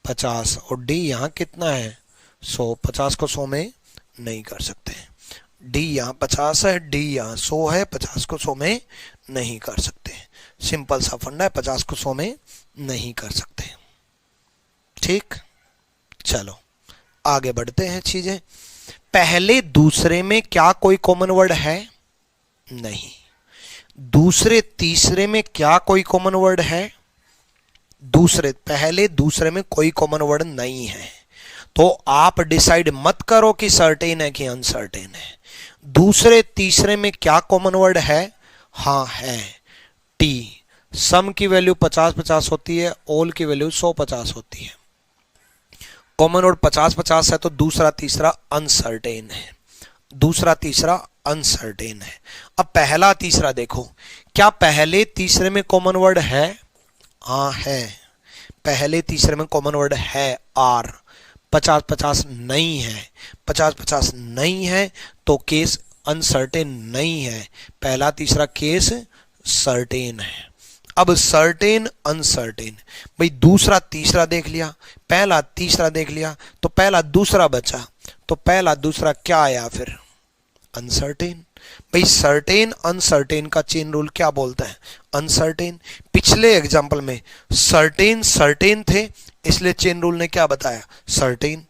50 और डी यहाँ कितना है 100, 50 को 100 में नहीं कर सकते। डी यहाँ 50 है, डी यहाँ 100 है, 50 को 100 में नहीं कर सकते। सिंपल सा फंडा है, 50 को 100 में नहीं कर सकते। ठीक, चलो आगे बढ़ते हैं चीजें। पहले दूसरे में क्या कोई कॉमन वर्ड है? नहीं। दूसरे तीसरे में क्या कोई कॉमन वर्ड है? पहले दूसरे में कोई कॉमन वर्ड नहीं है, तो आप डिसाइड मत करो कि सर्टेन है कि अनसर्टेन है। दूसरे तीसरे में क्या कॉमन वर्ड है? हाँ है, टी। सम की वैल्यू 50-50 होती है, ऑल की वैल्यू 100-50 होती है। कॉमन वर्ड 50-50 है, तो दूसरा तीसरा अनसर्टेन है, दूसरा तीसरा अनसर्टेन है। अब पहला तीसरा देखो, क्या पहले तीसरे में कॉमन वर्ड है? हाँ है, पहले तीसरे में कॉमन वर्ड है आर। 50-50 नहीं है, 50-50 नहीं है तो केस अनसर्टेन नहीं है, पहला तीसरा केस सर्टेन है। अब सर्टेन अनसर्टेन, भाई दूसरा तीसरा देख लिया, पहला तीसरा देख लिया, तो पहला दूसरा बचा, तो पहला दूसरा क्या आया फिर? अनसर्टेन। भाई सर्टेन अनसर्टेन का चेन रूल क्या बोलता है? अनसर्टेन। पिछले एग्जाम्पल में सर्टेन सर्टेन थे, इसलिए चेन रूल ने क्या बताया? सर्टेन।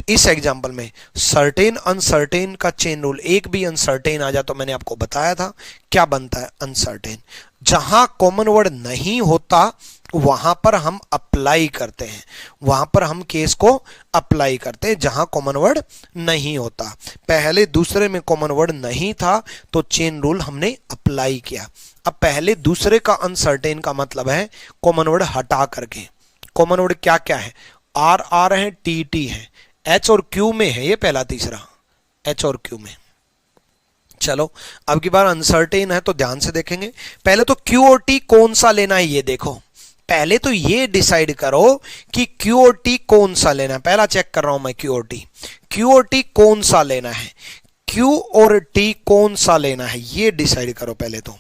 इस एग्जाम्पल में सर्टेन अनसर्टेन का चेन रूल, एक भी अनसर्टेन आ जाए तो मैंने आपको बताया था क्या बनता है? अनसर्टेन। जहां कॉमन वर्ड नहीं होता वहां पर हम अप्लाई करते हैं, वहां पर हम केस को अप्लाई करते हैं जहां कॉमन वर्ड नहीं होता। पहले दूसरे में कॉमन वर्ड नहीं था तो चेन रूल हमने अप्लाई किया। अब पहले दूसरे का अनसर्टेन का मतलब है कॉमन वर्ड हटा करके। कॉमन वर्ड क्या क्या है? आर आर है, टी टी है, एच और क्यू में है, ये पहला तीसरा एच और क्यू में। चलो अब की बार अनसर्टेन है तो ध्यान से देखेंगे। पहले तो क्यू और टी कौन सा लेना है ये देखो, पहले तो ये डिसाइड करो कि क्यू और टी कौन सा लेना है। पहला चेक कर रहा हूं मैं क्यू और टी। क्यू और टी कौन सा लेना है? क्यू और टी कौन सा लेना है ये डिसाइड करो पहले तो।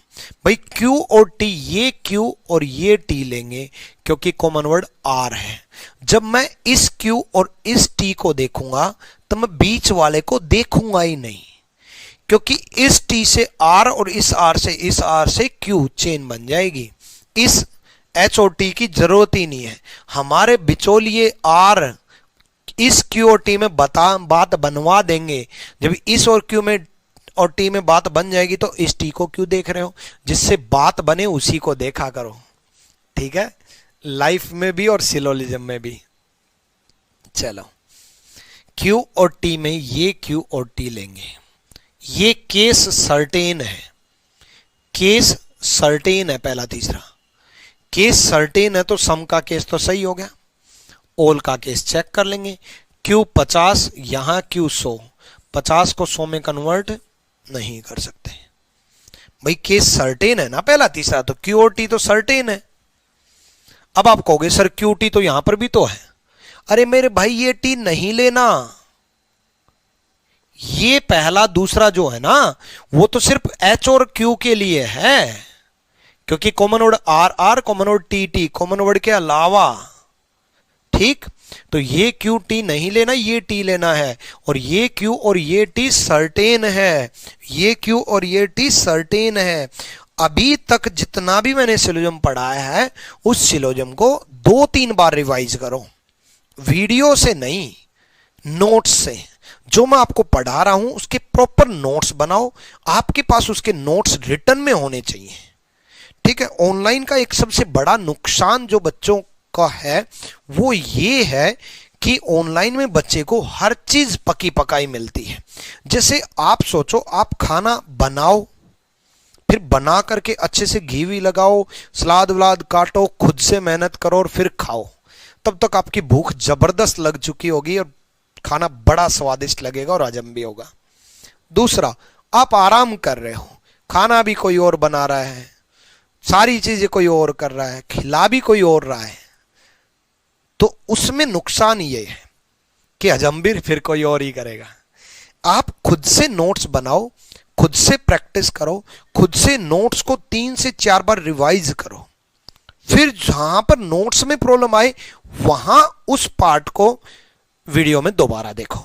भाई क्यू और टी, ये क्यू और ये टी लेंगे क्योंकि कॉमन वर्ड आर है। जब मैं इस क्यू और इस टी को देखूंगा तो मैं बीच वाले को देखूंगा ही नहीं, क्योंकि इस टी से आर और इस आर से क्यू चेन बन जाएगी। इस एच और टी की जरूरत ही नहीं है। हमारे बिचौलिए आर इस क्यू और टी में बात बनवा देंगे। जब इस और क्यू में और टी में बात बन जाएगी तो इस टी को क्यों देख रहे हो? जिससे बात बने उसी को देखा करो, ठीक है? लाइफ में भी और सिलोलिज्म में भी। चलो क्यू और टी में ये क्यू और टी लेंगे। ये केस सर्टेन है, केस सर्टेन है पहला तीसरा। केस सर्टेन है तो सम का केस तो सही हो गया। ऑल का केस चेक कर लेंगे। क्यू 50, यहां क्यू 100, 50 को 100 में कन्वर्ट नहीं कर सकते। भाई केस सर्टेन है ना पहला तीसरा, तो क्यू और टी तो सर्टेन है। अब आप कहोगे सर क्यू टी तो यहां पर भी तो है। अरे मेरे भाई ये टी नहीं लेना, ये पहला दूसरा जो है ना वो तो सिर्फ एच और क्यू के लिए है, क्योंकि common word R R, common word T T, common word के अलावा, ठीक? तो ये क्यू टी नहीं लेना, ये टी लेना है। और ये क्यू और ये टी सर्टेन है, ये क्यू और ये टी सर्टेन है। अभी तक जितना भी मैंने सिलोजिज्म पढ़ाया है उस सिलोजिज्म को 2-3 बार रिवाइज करो, वीडियो से नहीं, नोट्स से। जो मैं आपको पढ़ा रहा हूं उसके प्रॉपर नोट्स बनाओ, आपके पास उसके नोट्स रिटन में होने चाहिए, ठीक है? ऑनलाइन का एक सबसे बड़ा नुकसान जो बच्चों का है वो ये है कि ऑनलाइन में बच्चे को हर चीज पकी पकाई मिलती है। जैसे आप सोचो, आप खाना बनाओ, फिर बना करके अच्छे से घी भी लगाओ, सलाद वलाद काटो, खुद से मेहनत करो और फिर खाओ, तब तक आपकी भूख जबरदस्त लग चुकी होगी और खाना बड़ा स्वादिष्ट लगेगा और हजम भी होगा। दूसरा, आप आराम कर रहे हो, खाना भी कोई और बना रहा है, सारी चीजें कोई और कर रहा है, खिला भी कोई और रहा है, तो उसमें नुकसान ये है कि हजम भी फिर कोई और ही करेगा। आप खुद से नोट्स बनाओ, खुद से प्रैक्टिस करो, खुद से नोट्स को 3 से 4 बार रिवाइज करो। फिर जहां पर नोट्स में प्रॉब्लम आए वहां उस पार्ट को वीडियो में दोबारा देखो,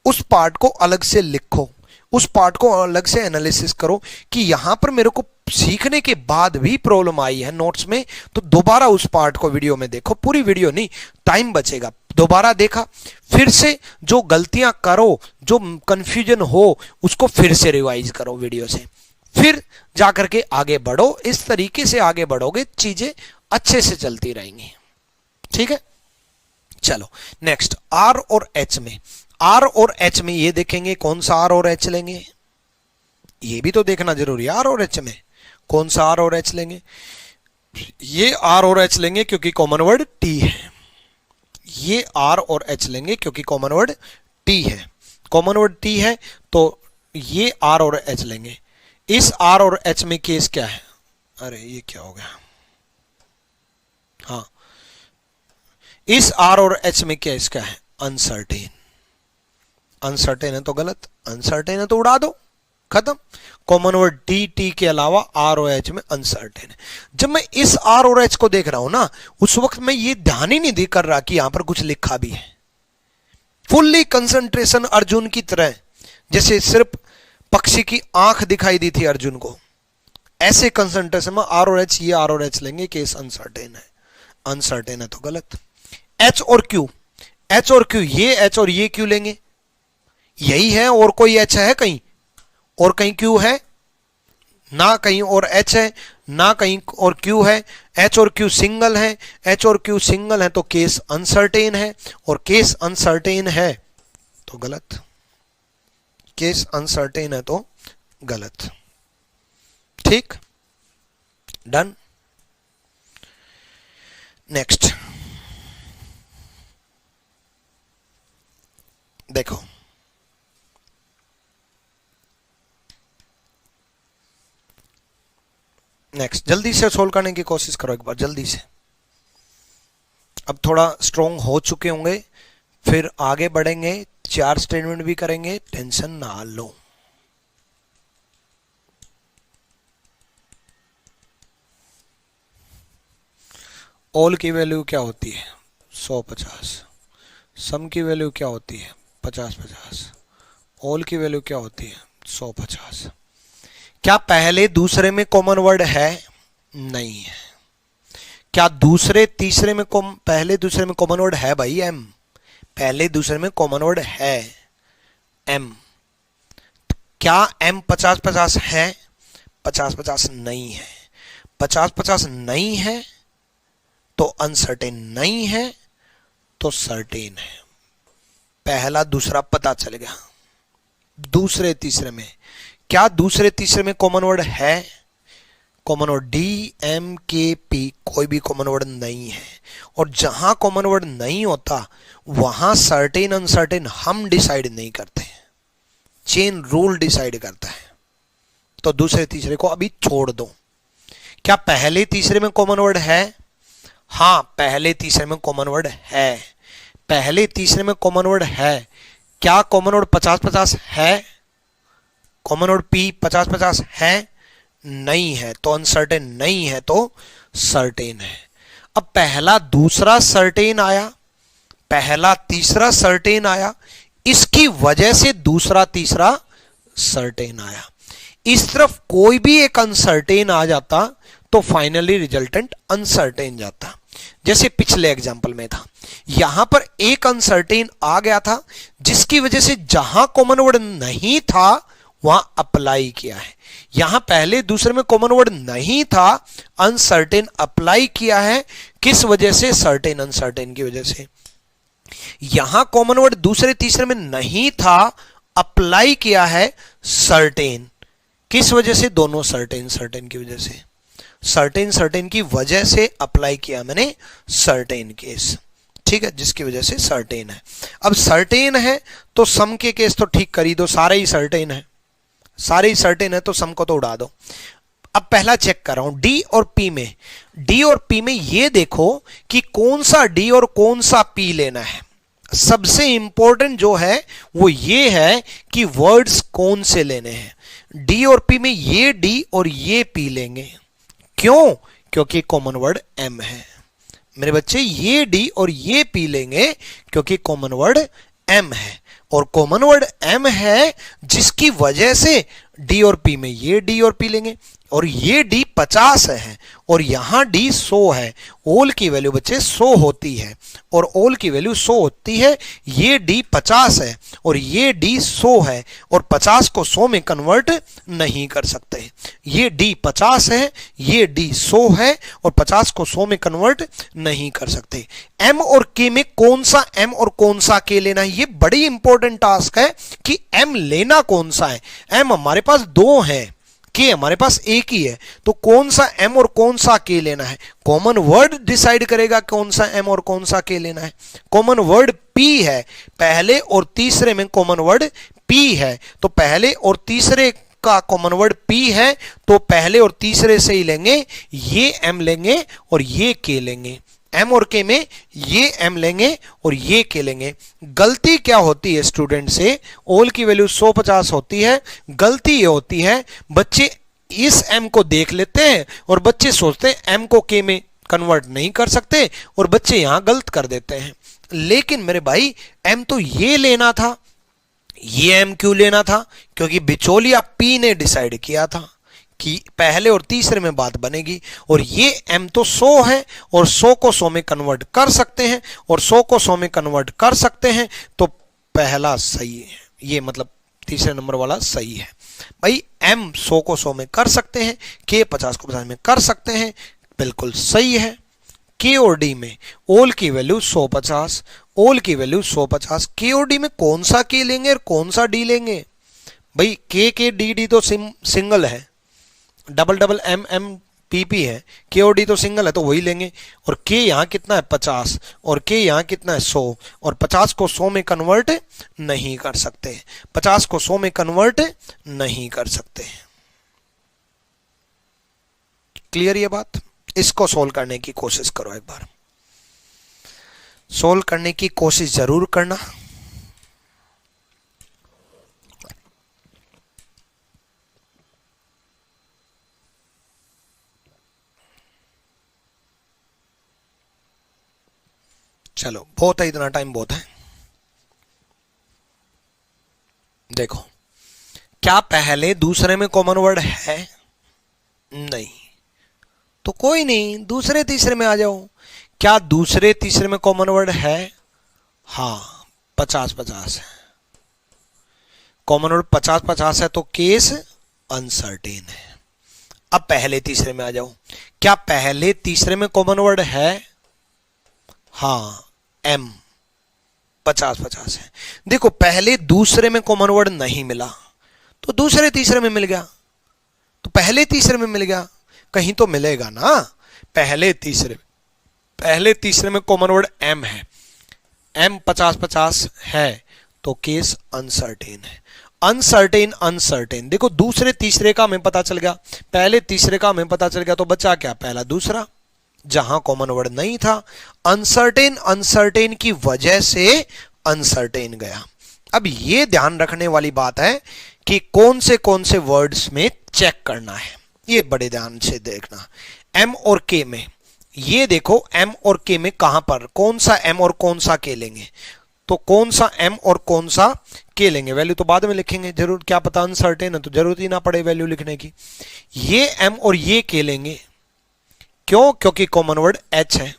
उस पार्ट को अलग से लिखो, उस पार्ट को अलग से एनालिसिस करो कि यहां पर मेरे को सीखने के बाद भी प्रॉब्लम आई है नोट्स में, तो दोबारा उस पार्ट को वीडियो में देखो। पूरी वीडियो नहीं, टाइम बचेगा। दोबारा देखा, फिर से जो गलतियां करो, जो कंफ्यूजन हो, उसको फिर से रिवाइज करो वीडियो से, फिर जाकर के आगे बढ़ो। इस तरीके से आगे बढ़ोगे, चीजें अच्छे से चलती रहेंगी, ठीक है? चलो नेक्स्ट, आर और एच में। आर और एच में ये देखेंगे कौन सा आर और एच लेंगे, ये भी तो देखना जरूरी है। आर और एच में कौन सा आर और एच लेंगे? ये आर और एच लेंगे क्योंकि कॉमन वर्ड टी है। ये आर और एच लेंगे क्योंकि कॉमन वर्ड टी है। कॉमन वर्ड टी है तो ये आर और एच लेंगे। इस आर और एच में केस क्या है? अरे ये क्या हो गया? हाँ, इस आर और एच में केस क्या है? अनसर्टेन। अनसर्टेन है तो गलत, अनसर्टेन है तो उड़ा दो, खत्म। कॉमन वर्ड टी टी के अलावा आर और एच में अनसर्टेन है। जब मैं इस आर और एच को देख रहा हूं ना, उस वक्त मैं ये ध्यान ही नहीं कर रहा कि यहां पर कुछ लिखा भी है। फुल्ली कंसंट्रेशन अर्जुन की तरह, जैसे सिर्फ पक्षी की आंख दिखाई दी थी अर्जुन को, ऐसे कंसंट्रेशन में आर और एच, ये आर और एच लेंगे, केस अनसर्टेन है। अनसर्टेन है तो गलत। एच और क्यू, एच और क्यू, ये एच और ये क्यू लेंगे, यही है, और कोई एच है कहीं, और कहीं क्यू है ना, कहीं और एच है ना, कहीं और क्यू है। एच और क्यू सिंगल है, एच और क्यू सिंगल है तो केस अनसर्टेन है, और केस अनसर्टेन है तो गलत। केस अनसर्टेन है तो गलत। ठीक, डन। नेक्स्ट देखो, नेक्स्ट जल्दी से सोल्व करने की कोशिश करो एक बार, जल्दी से। अब थोड़ा स्ट्रोंग हो चुके होंगे, फिर आगे बढ़ेंगे, 4 स्टेटमेंट भी करेंगे, टेंशन ना लो। ऑल की वैल्यू क्या होती है? 100-50। सम की वैल्यू क्या होती है? 50-50। ऑल की वैल्यू क्या होती है? 100-50। क्या पहले दूसरे में कॉमन वर्ड है? नहीं है। क्या दूसरे तीसरे में पहले दूसरे में कॉमन वर्ड है भाई? एम। पहले दूसरे में कॉमन वर्ड है एम। क्या एम 50-50 है? 50-50 नहीं है। 50-50 नहीं है तो अनसर्टेन नहीं है तो सर्टेन है। पहला दूसरा पता चल गया। दूसरे तीसरे में क्या दूसरे तीसरे में कॉमन वर्ड है? कॉमन वर्ड डी एम के पी, कोई भी कॉमन वर्ड नहीं है। और जहां कॉमन वर्ड नहीं होता वहां सर्टेन अनसर्टेन हम डिसाइड नहीं करते, चेन रूल डिसाइड करता है। तो दूसरे तीसरे को अभी छोड़ दो। क्या पहले तीसरे में कॉमन वर्ड है? हाँ, पहले तीसरे में कॉमन वर्ड है। पहले तीसरे में कॉमन वर्ड है। क्या कॉमन वर्ड 50-50 है? कॉमन वर्ड पी 50-50 है? नहीं है तो अनसर्टेन नहीं है तो सर्टेन है। अब पहला दूसरा सर्टेन आया, पहला तीसरा सर्टेन आया, इसकी वजह से दूसरा तीसरा सर्टेन आया। इस तरफ कोई भी एक अनसर्टेन आ जाता तो फाइनली रिजल्टेंट अनसर्टेन जाता। जैसे पिछले एग्जांपल में था, यहां पर एक अनसर्टेन आ गया था जिसकी वजह से जहां कॉमन वर्ड नहीं था वहां अप्लाई किया है। यहां पहले दूसरे में कॉमन वर्ड नहीं था, अनसर्टेन अप्लाई किया है। किस वजह से? सर्टेन अनसर्टेन की वजह से। यहां कॉमन वर्ड दूसरे तीसरे में नहीं था, अप्लाई किया है सर्टेन। किस वजह से? दोनों सर्टेन सर्टेन की वजह से। सर्टेन सर्टेन की वजह से अप्लाई किया मैंने सर्टेन केस, ठीक है, जिसकी वजह से सर्टेन है। अब सर्टेन है तो सम के केस तो ठीक कर ही दो, सारे ही सर्टेन है, सारे ही सर्टेन है तो सम को तो उड़ा दो। अब पहला चेक कर रहा हूं डी और पी में। डी और पी में ये देखो कि कौन सा डी और कौन सा पी लेना है। सबसे इंपॉर्टेंट जो है वो ये है कि वर्ड्स कौन से लेने हैं। डी और पी में ये डी और ये पी लेंगे। क्यों? क्योंकि कॉमन वर्ड एम है मेरे बच्चे। ये डी और ये पी लेंगे क्योंकि कॉमन वर्ड एम है, और कॉमन वर्ड एम है जिसकी वजह से डी और पी में ये डी और पी लेंगे। और ये डी 50 है और यहां डी 100 है। ओल की वैल्यू बच्चे 100 होती है और ओल की वैल्यू 100 होती है। ये डी 50 है और ये डी 100 है और 50 को 100 में कन्वर्ट नहीं कर सकते। ये डी 50 है, ये डी 100 है और 50 को 100 में कन्वर्ट नहीं कर सकते। एम और के में कौन सा एम और कौन सा के लेना है, ये बड़ी इंपॉर्टेंट टास्क है कि एम लेना कौन सा है। एम हमारे पास 2 है, के हमारे पास एक ही है, तो कौन सा एम और कौन सा के लेना है? कॉमन वर्ड डिसाइड करेगा कौन सा एम और कौन सा के लेना है। कॉमन वर्ड पी है, पहले और तीसरे में कॉमन वर्ड पी है, तो पहले और तीसरे का कॉमन वर्ड पी है तो पहले और तीसरे से ही लेंगे। ये एम लेंगे और ये के लेंगे। एम और के में ये एम लेंगे और ये के लेंगे। गलती क्या होती है स्टूडेंट से? ओल की वैल्यू 150 होती है। गलती ये होती है बच्चे इस एम को देख लेते हैं और बच्चे सोचते हैं एम को के में कन्वर्ट नहीं कर सकते और बच्चे यहां गलत कर देते हैं। लेकिन मेरे भाई एम तो ये लेना था, ये m क्यों लेना था? क्योंकि बिचौलिया p ने डिसाइड किया था कि पहले और तीसरे में बात बनेगी, और ये m तो 100 है और 100 को 100 में कन्वर्ट कर सकते हैं, और 100 को 100 में कन्वर्ट कर सकते हैं, तो पहला सही है, ये मतलब तीसरे नंबर वाला सही है भाई। m 100 को 100 में कर सकते हैं, k 50 को 50 में कर सकते हैं, बिल्कुल सही है। k और d में ओल की वैल्यू 150, ओल की वैल्यू 150, k और d में कौन सा k लेंगे और कौन सा d लेंगे? भाई k k d d तो सिंगल है, double double m m p p है, k और d तो सिंगल है तो वही लेंगे। और k यहाँ कितना है 50, और k यहाँ कितना है 100, और 50 को 100 में कन्वर्ट नहीं कर सकते, 50 को 100 में कन्वर्ट नहीं कर सकते। क्लियर ये बात? इसको सोल्व करने की कोशिश करो, एक बार सोल्व करने की कोशिश जरूर करना। चलो बहुत है, इतना टाइम बहुत है। देखो, क्या पहले दूसरे में कॉमन वर्ड है? नहीं, तो कोई नहीं, दूसरे तीसरे में आ जाओ। क्या दूसरे तीसरे में कॉमन वर्ड है? हाँ, 50-50 है, कॉमन वर्ड 50-50 है, तो केस अनसर्टेन है। अब पहले तीसरे में आ जाओ। क्या पहले तीसरे में कॉमन वर्ड है? हाँ, m 50-50 है। देखो, पहले दूसरे में कॉमन वर्ड नहीं मिला तो दूसरे तीसरे में मिल गया, तो पहले तीसरे में मिल गया, कहीं तो मिलेगा ना। पहले तीसरे में कॉमन वर्ड m है, m 50-50 है, तो केस अनसर्टेन है। अनसर्टेन, देखो दूसरे तीसरे का हमें पता चल गया, पहले तीसरे का हमें पता चल गया, तो बचा क्या? पहला दूसरा, जहां कॉमन वर्ड नहीं था। अनसर्टेन की वजह से अनसर्टेन गया। अब ये ध्यान रखने वाली बात है कि कौन से वर्ड्स में चेक करना है, ये बड़े ध्यान से देखना। m और k में, ये देखो m और k में कहां पर कौन सा m और कौन सा k लेंगे, तो कौन सा m और कौन सा k लेंगे, वैल्यू तो बाद में लिखेंगे, जरूर, क्या पता अनसर्टेन है तो जरूरत ही ना पड़े वैल्यू लिखने की। ये m और ये k लेंगे, क्यों? क्योंकि कॉमन वर्ड h है।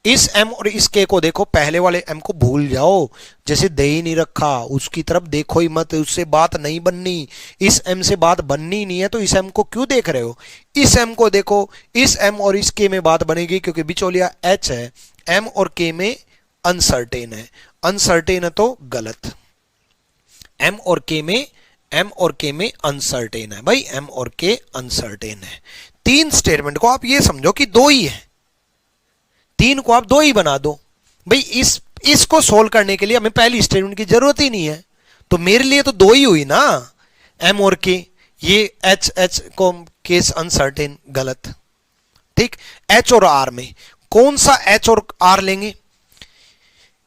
इस m और इस k को देखो, पहले वाले m को भूल जाओ, जैसे दे ही नहीं रखा, उसकी तरफ देखो ही मत, उससे बात नहीं बननी, इस m से बात बननी नहीं है, तो इस m को क्यों देख रहे हो? इस m को देखो, इस m और इस k में बात बनेगी, क्योंकि बिचौलिया h है, m और k में अनसर्टेन है, अनसर्टेन है तो गलत। m और k में अनसर्टेन है भाई, m और k अनसर्टेन है। तीन स्टेटमेंट को आप ये समझो कि दो ही है, तीन को आप दो ही बना दो भाई। इसको सोल्व करने के लिए हमें पहली स्टेटमेंट की जरूरत ही नहीं है, तो मेरे लिए तो दो ही हुई ना, m और k। ये h को केस अनसर्टेन, गलत, ठीक। h और r में कौन सा h और r लेंगे?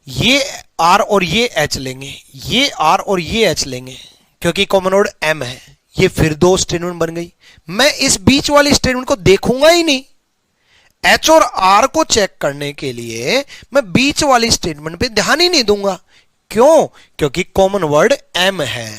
ये r और ये h लेंगे, ये r और ये h लेंगे, क्योंकि कॉमन वर्ड m है। ये फिर दो स्टेटमेंट बन गई। मैं इस बीच वाली स्टेटमेंट को देखूंगा ही नहीं, h और r को चेक करने के लिए मैं बीच वाली स्टेटमेंट पे ध्यान ही नहीं दूंगा। क्यों? क्योंकि कॉमन वर्ड m है।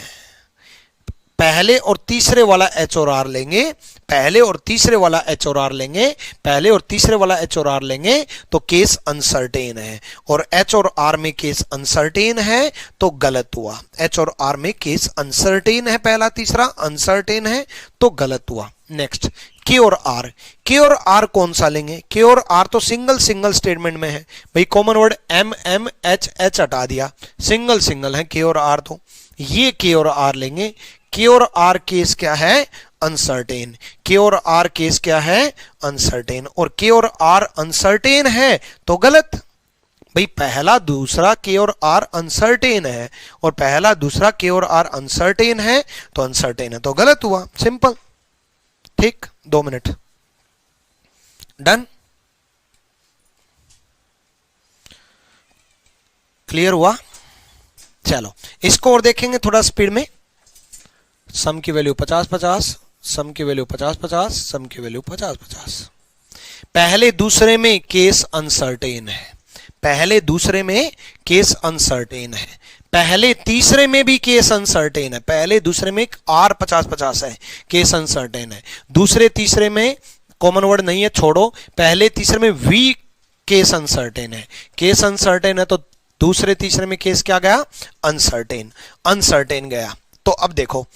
पहले और तीसरे वाला h और r लेंगे, पहले और तीसरे वाला h और r लेंगे, पहले और तीसरे वाला h और r लेंगे, तो केस अनसर्टेन है, और h और r में केस अनसर्टेन है तो गलत हुआ। h और r में केस अनसर्टेन है, पहला तीसरा अनसर्टेन है तो गलत हुआ। नेक्स्ट, k और r कौन सा लेंगे? k और r तो सिंगल स्टेटमेंट में है भाई, कॉमन वर्ड m h हटा दिया, सिंगल है k और r, तो ये k और r लेंगे। k और r केस क्या है? अनसर्टेन। k और r केस क्या है? अनसर्टेन। और k और r अनसर्टेन है तो गलत भाई, पहला दूसरा k और r अनसर्टेन है, और पहला दूसरा k और r अनसर्टेन है तो अनसर्टेन है तो गलत हुआ, सिंपल, ठीक। 2 मिनट, डन, क्लियर हुआ? चलो इसको और देखेंगे थोड़ा स्पीड में। सम की वैल्यू 50-50, सम की वैल्यू 50-50, सम की वैल्यू 50-50। पहले दूसरे में केस अनसर्टेन है, पहले दूसरे में केस अनसर्टेन है, पहले तीसरे में भी केस अनसर्टेन है, पहले दूसरे में R 50-50 है, केस अनसर्टेन है। दूसरे तीसरे में कॉमन वर्ड नहीं है, छोड़ो, पहले तीसरे में V केस अनसर्टेन है, केस अनसर्टेन है तो दूसरे तीसरे में केस क्या गया, अनसर्टेन, अनसर्टेन गया। तो अब देखो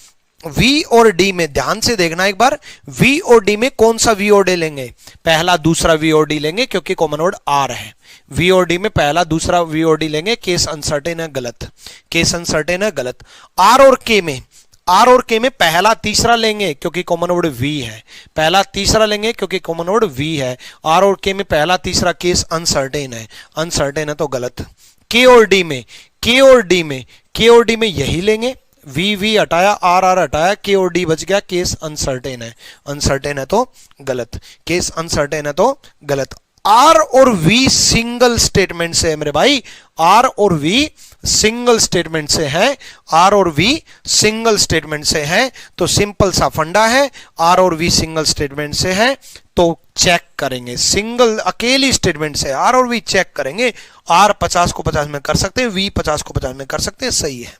V और D में ध्यान से देखना एक बार, V और D में कौन सा V और D लेंगे, पहला दूसरा V और D लेंगे क्योंकि कॉमन वर्ड R है। V और D में पहला दूसरा V और D लेंगे, केस अनसर्टेन है, गलत, केस अनसर्टेन है, गलत। R और K में, R और K में पहला तीसरा लेंगे क्योंकि कॉमन वर्ड V है, पहला तीसरा लेंगे क्योंकि कॉमन वर्ड V है। R और K में पहला तीसरा केस अनसर्टेन है, अनसर्टेन है तो गलत। K और D में, K और D में, K और D में यही लेंगे, V हटाया, R हटाया, K और D बच गया, केस अनसर्टेन है, अनसर्टेन है तो गलत, केस अनसर्टेन है तो गलत। R और V सिंगल स्टेटमेंट से है मेरे भाई, R और V सिंगल स्टेटमेंट से है, R और V सिंगल स्टेटमेंट से है, तो सिंपल सा फंडा है, R और V सिंगल स्टेटमेंट से है तो चेक करेंगे, सिंगल अकेली स्टेटमेंट से R और V चेक करेंगे, R 50 को 50 में कर सकते हैं, V 50 को 50 में कर सकते हैं, सही है।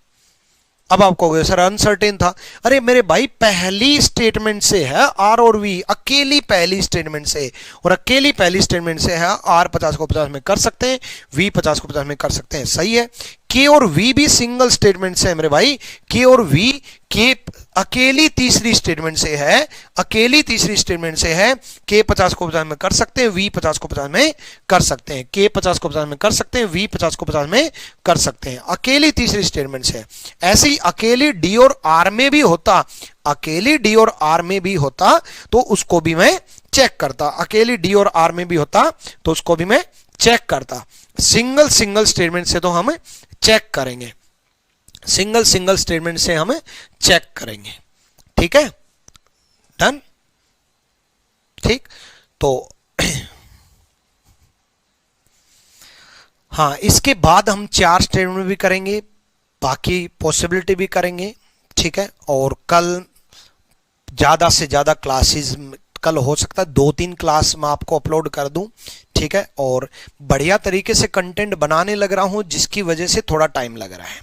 अब आप कहोगे सर अनसर्टेन था, अरे मेरे भाई पहली स्टेटमेंट से है R और V, अकेली पहली स्टेटमेंट से, और अकेली पहली स्टेटमेंट से है, R 50 को 50 में कर सकते हैं, V 50 को 50 में कर सकते हैं, सही है। K और V भी सिंगल स्टेटमेंट से है मेरे भाई, K और V, K अकेली तीसरी स्टेटमेंट से है, अकेली तीसरी स्टेटमेंट से है, K 50 को 50 में कर सकते हैं, V 50 को 50 में कर सकते हैं, K 50 को 50 में कर सकते हैं, V 50 को 50 में कर सकते हैं, अकेली तीसरी स्टेटमेंट से। ऐसे ही अकेली D और R में भी होता, अकेली D और R में भी होता तो उसको भी मैं चेक करता, अकेली D और R में भी होता तो उसको भी मैं चेक करता। सिंगल सिंगल स्टेटमेंट से तो हम चेक करेंगे, सिंगल सिंगल स्टेटमेंट से हम चेक करेंगे, ठीक है, डन, ठीक। तो हाँ, इसके बाद हम 4 स्टेटमेंट भी करेंगे, बाकी पॉसिबिलिटी भी करेंगे, ठीक है। और कल ज्यादा से ज्यादा क्लासेस, कल हो सकता है 2-3 क्लास मैं आपको अपलोड कर दूं, ठीक है। और बढ़िया तरीके से कंटेंट बनाने लग रहा हूं जिसकी वजह से थोड़ा टाइम लग रहा है,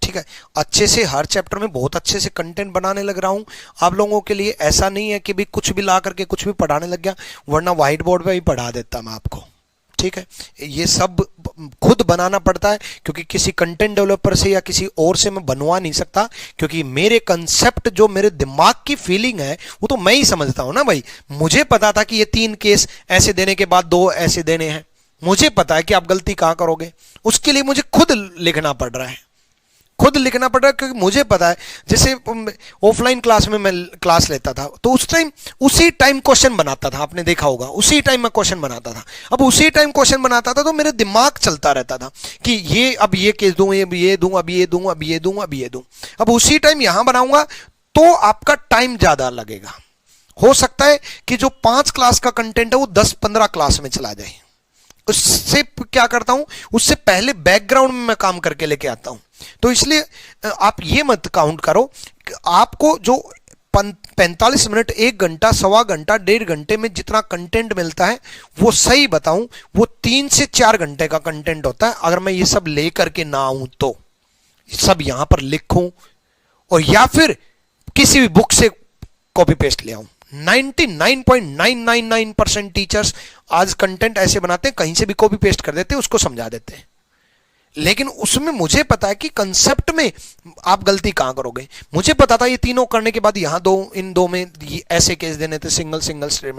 ठीक है। अच्छे से हर चैप्टर में बहुत अच्छे से कंटेंट बनाने लग रहा हूं आप लोगों के लिए। ऐसा नहीं है कि भी कुछ भी ला करके कुछ भी पढ़ाने लग गया, वरना व्हाइट बोर्ड पे ही पढ़ा देता मैं आपको, ठीक है। ये सब खुद बनाना पड़ता है क्योंकि किसी कंटेंट डेवलपर से या किसी और से मैं बनवा नहीं सकता, क्योंकि मेरे कंसेप्ट जो मेरे दिमाग की फीलिंग है वो तो मैं ही समझता हूं ना भाई। मुझे पता था कि ये 3 केस ऐसे देने के बाद 2 ऐसे देने हैं, मुझे पता है कि आप गलती कहां करोगे, उसके लिए मुझे खुद लिखना पड़ रहा है, खुद लिखना पड़ रहा है, क्योंकि मुझे पता है। जैसे ऑफलाइन क्लास में मैं क्लास लेता था तो उस टाइम उसी टाइम क्वेश्चन बनाता था, आपने देखा होगा, उसी टाइम मैं क्वेश्चन बनाता था। अब उसी टाइम क्वेश्चन बनाता था तो मेरे दिमाग चलता रहता था कि ये अब ये केस दूं, ये दूं, अब ये दूं, अब ये दूं, अब ये दूं। अब उसी टाइम यहां बनाऊंगा तो आपका टाइम ज्यादा लगेगा। हो सकता है कि जो 5 क्लास का कंटेंट है वो 10-15 क्लास में चला जाए। उससे क्या करता हूं, उससे पहले बैकग्राउंड में मैं काम करके लेके आता हूं। तो इसलिए आप ये मत काउंट करो, आपको जो 45 मिनट, 1 घंटा, सवा घंटा, 1.5 घंटे में जितना कंटेंट मिलता है वो सही बताऊं, वो 3 से 4 घंटे का कंटेंट होता है। अगर मैं ये सब ले करके ना आऊं तो सब यहां पर लिखूं और या फिर किसी भी बुक से कॉपी पेस्ट ले आऊं। 99.999% टीचर्स आज कंटेंट ऐसे बनाते हैं, कहीं से भी कॉपी पेस्ट कर देते हैं, उसको समझा देते हैं। लेकिन उसमें मुझे पता है कि कंसेप्ट में आप गलती कहां करोगे। मुझे पता था ये तीनों करने के बाद यहां 2, इन 2 में ऐसे केस देने थे, सिंगल सिंगल स्टेटमेंट।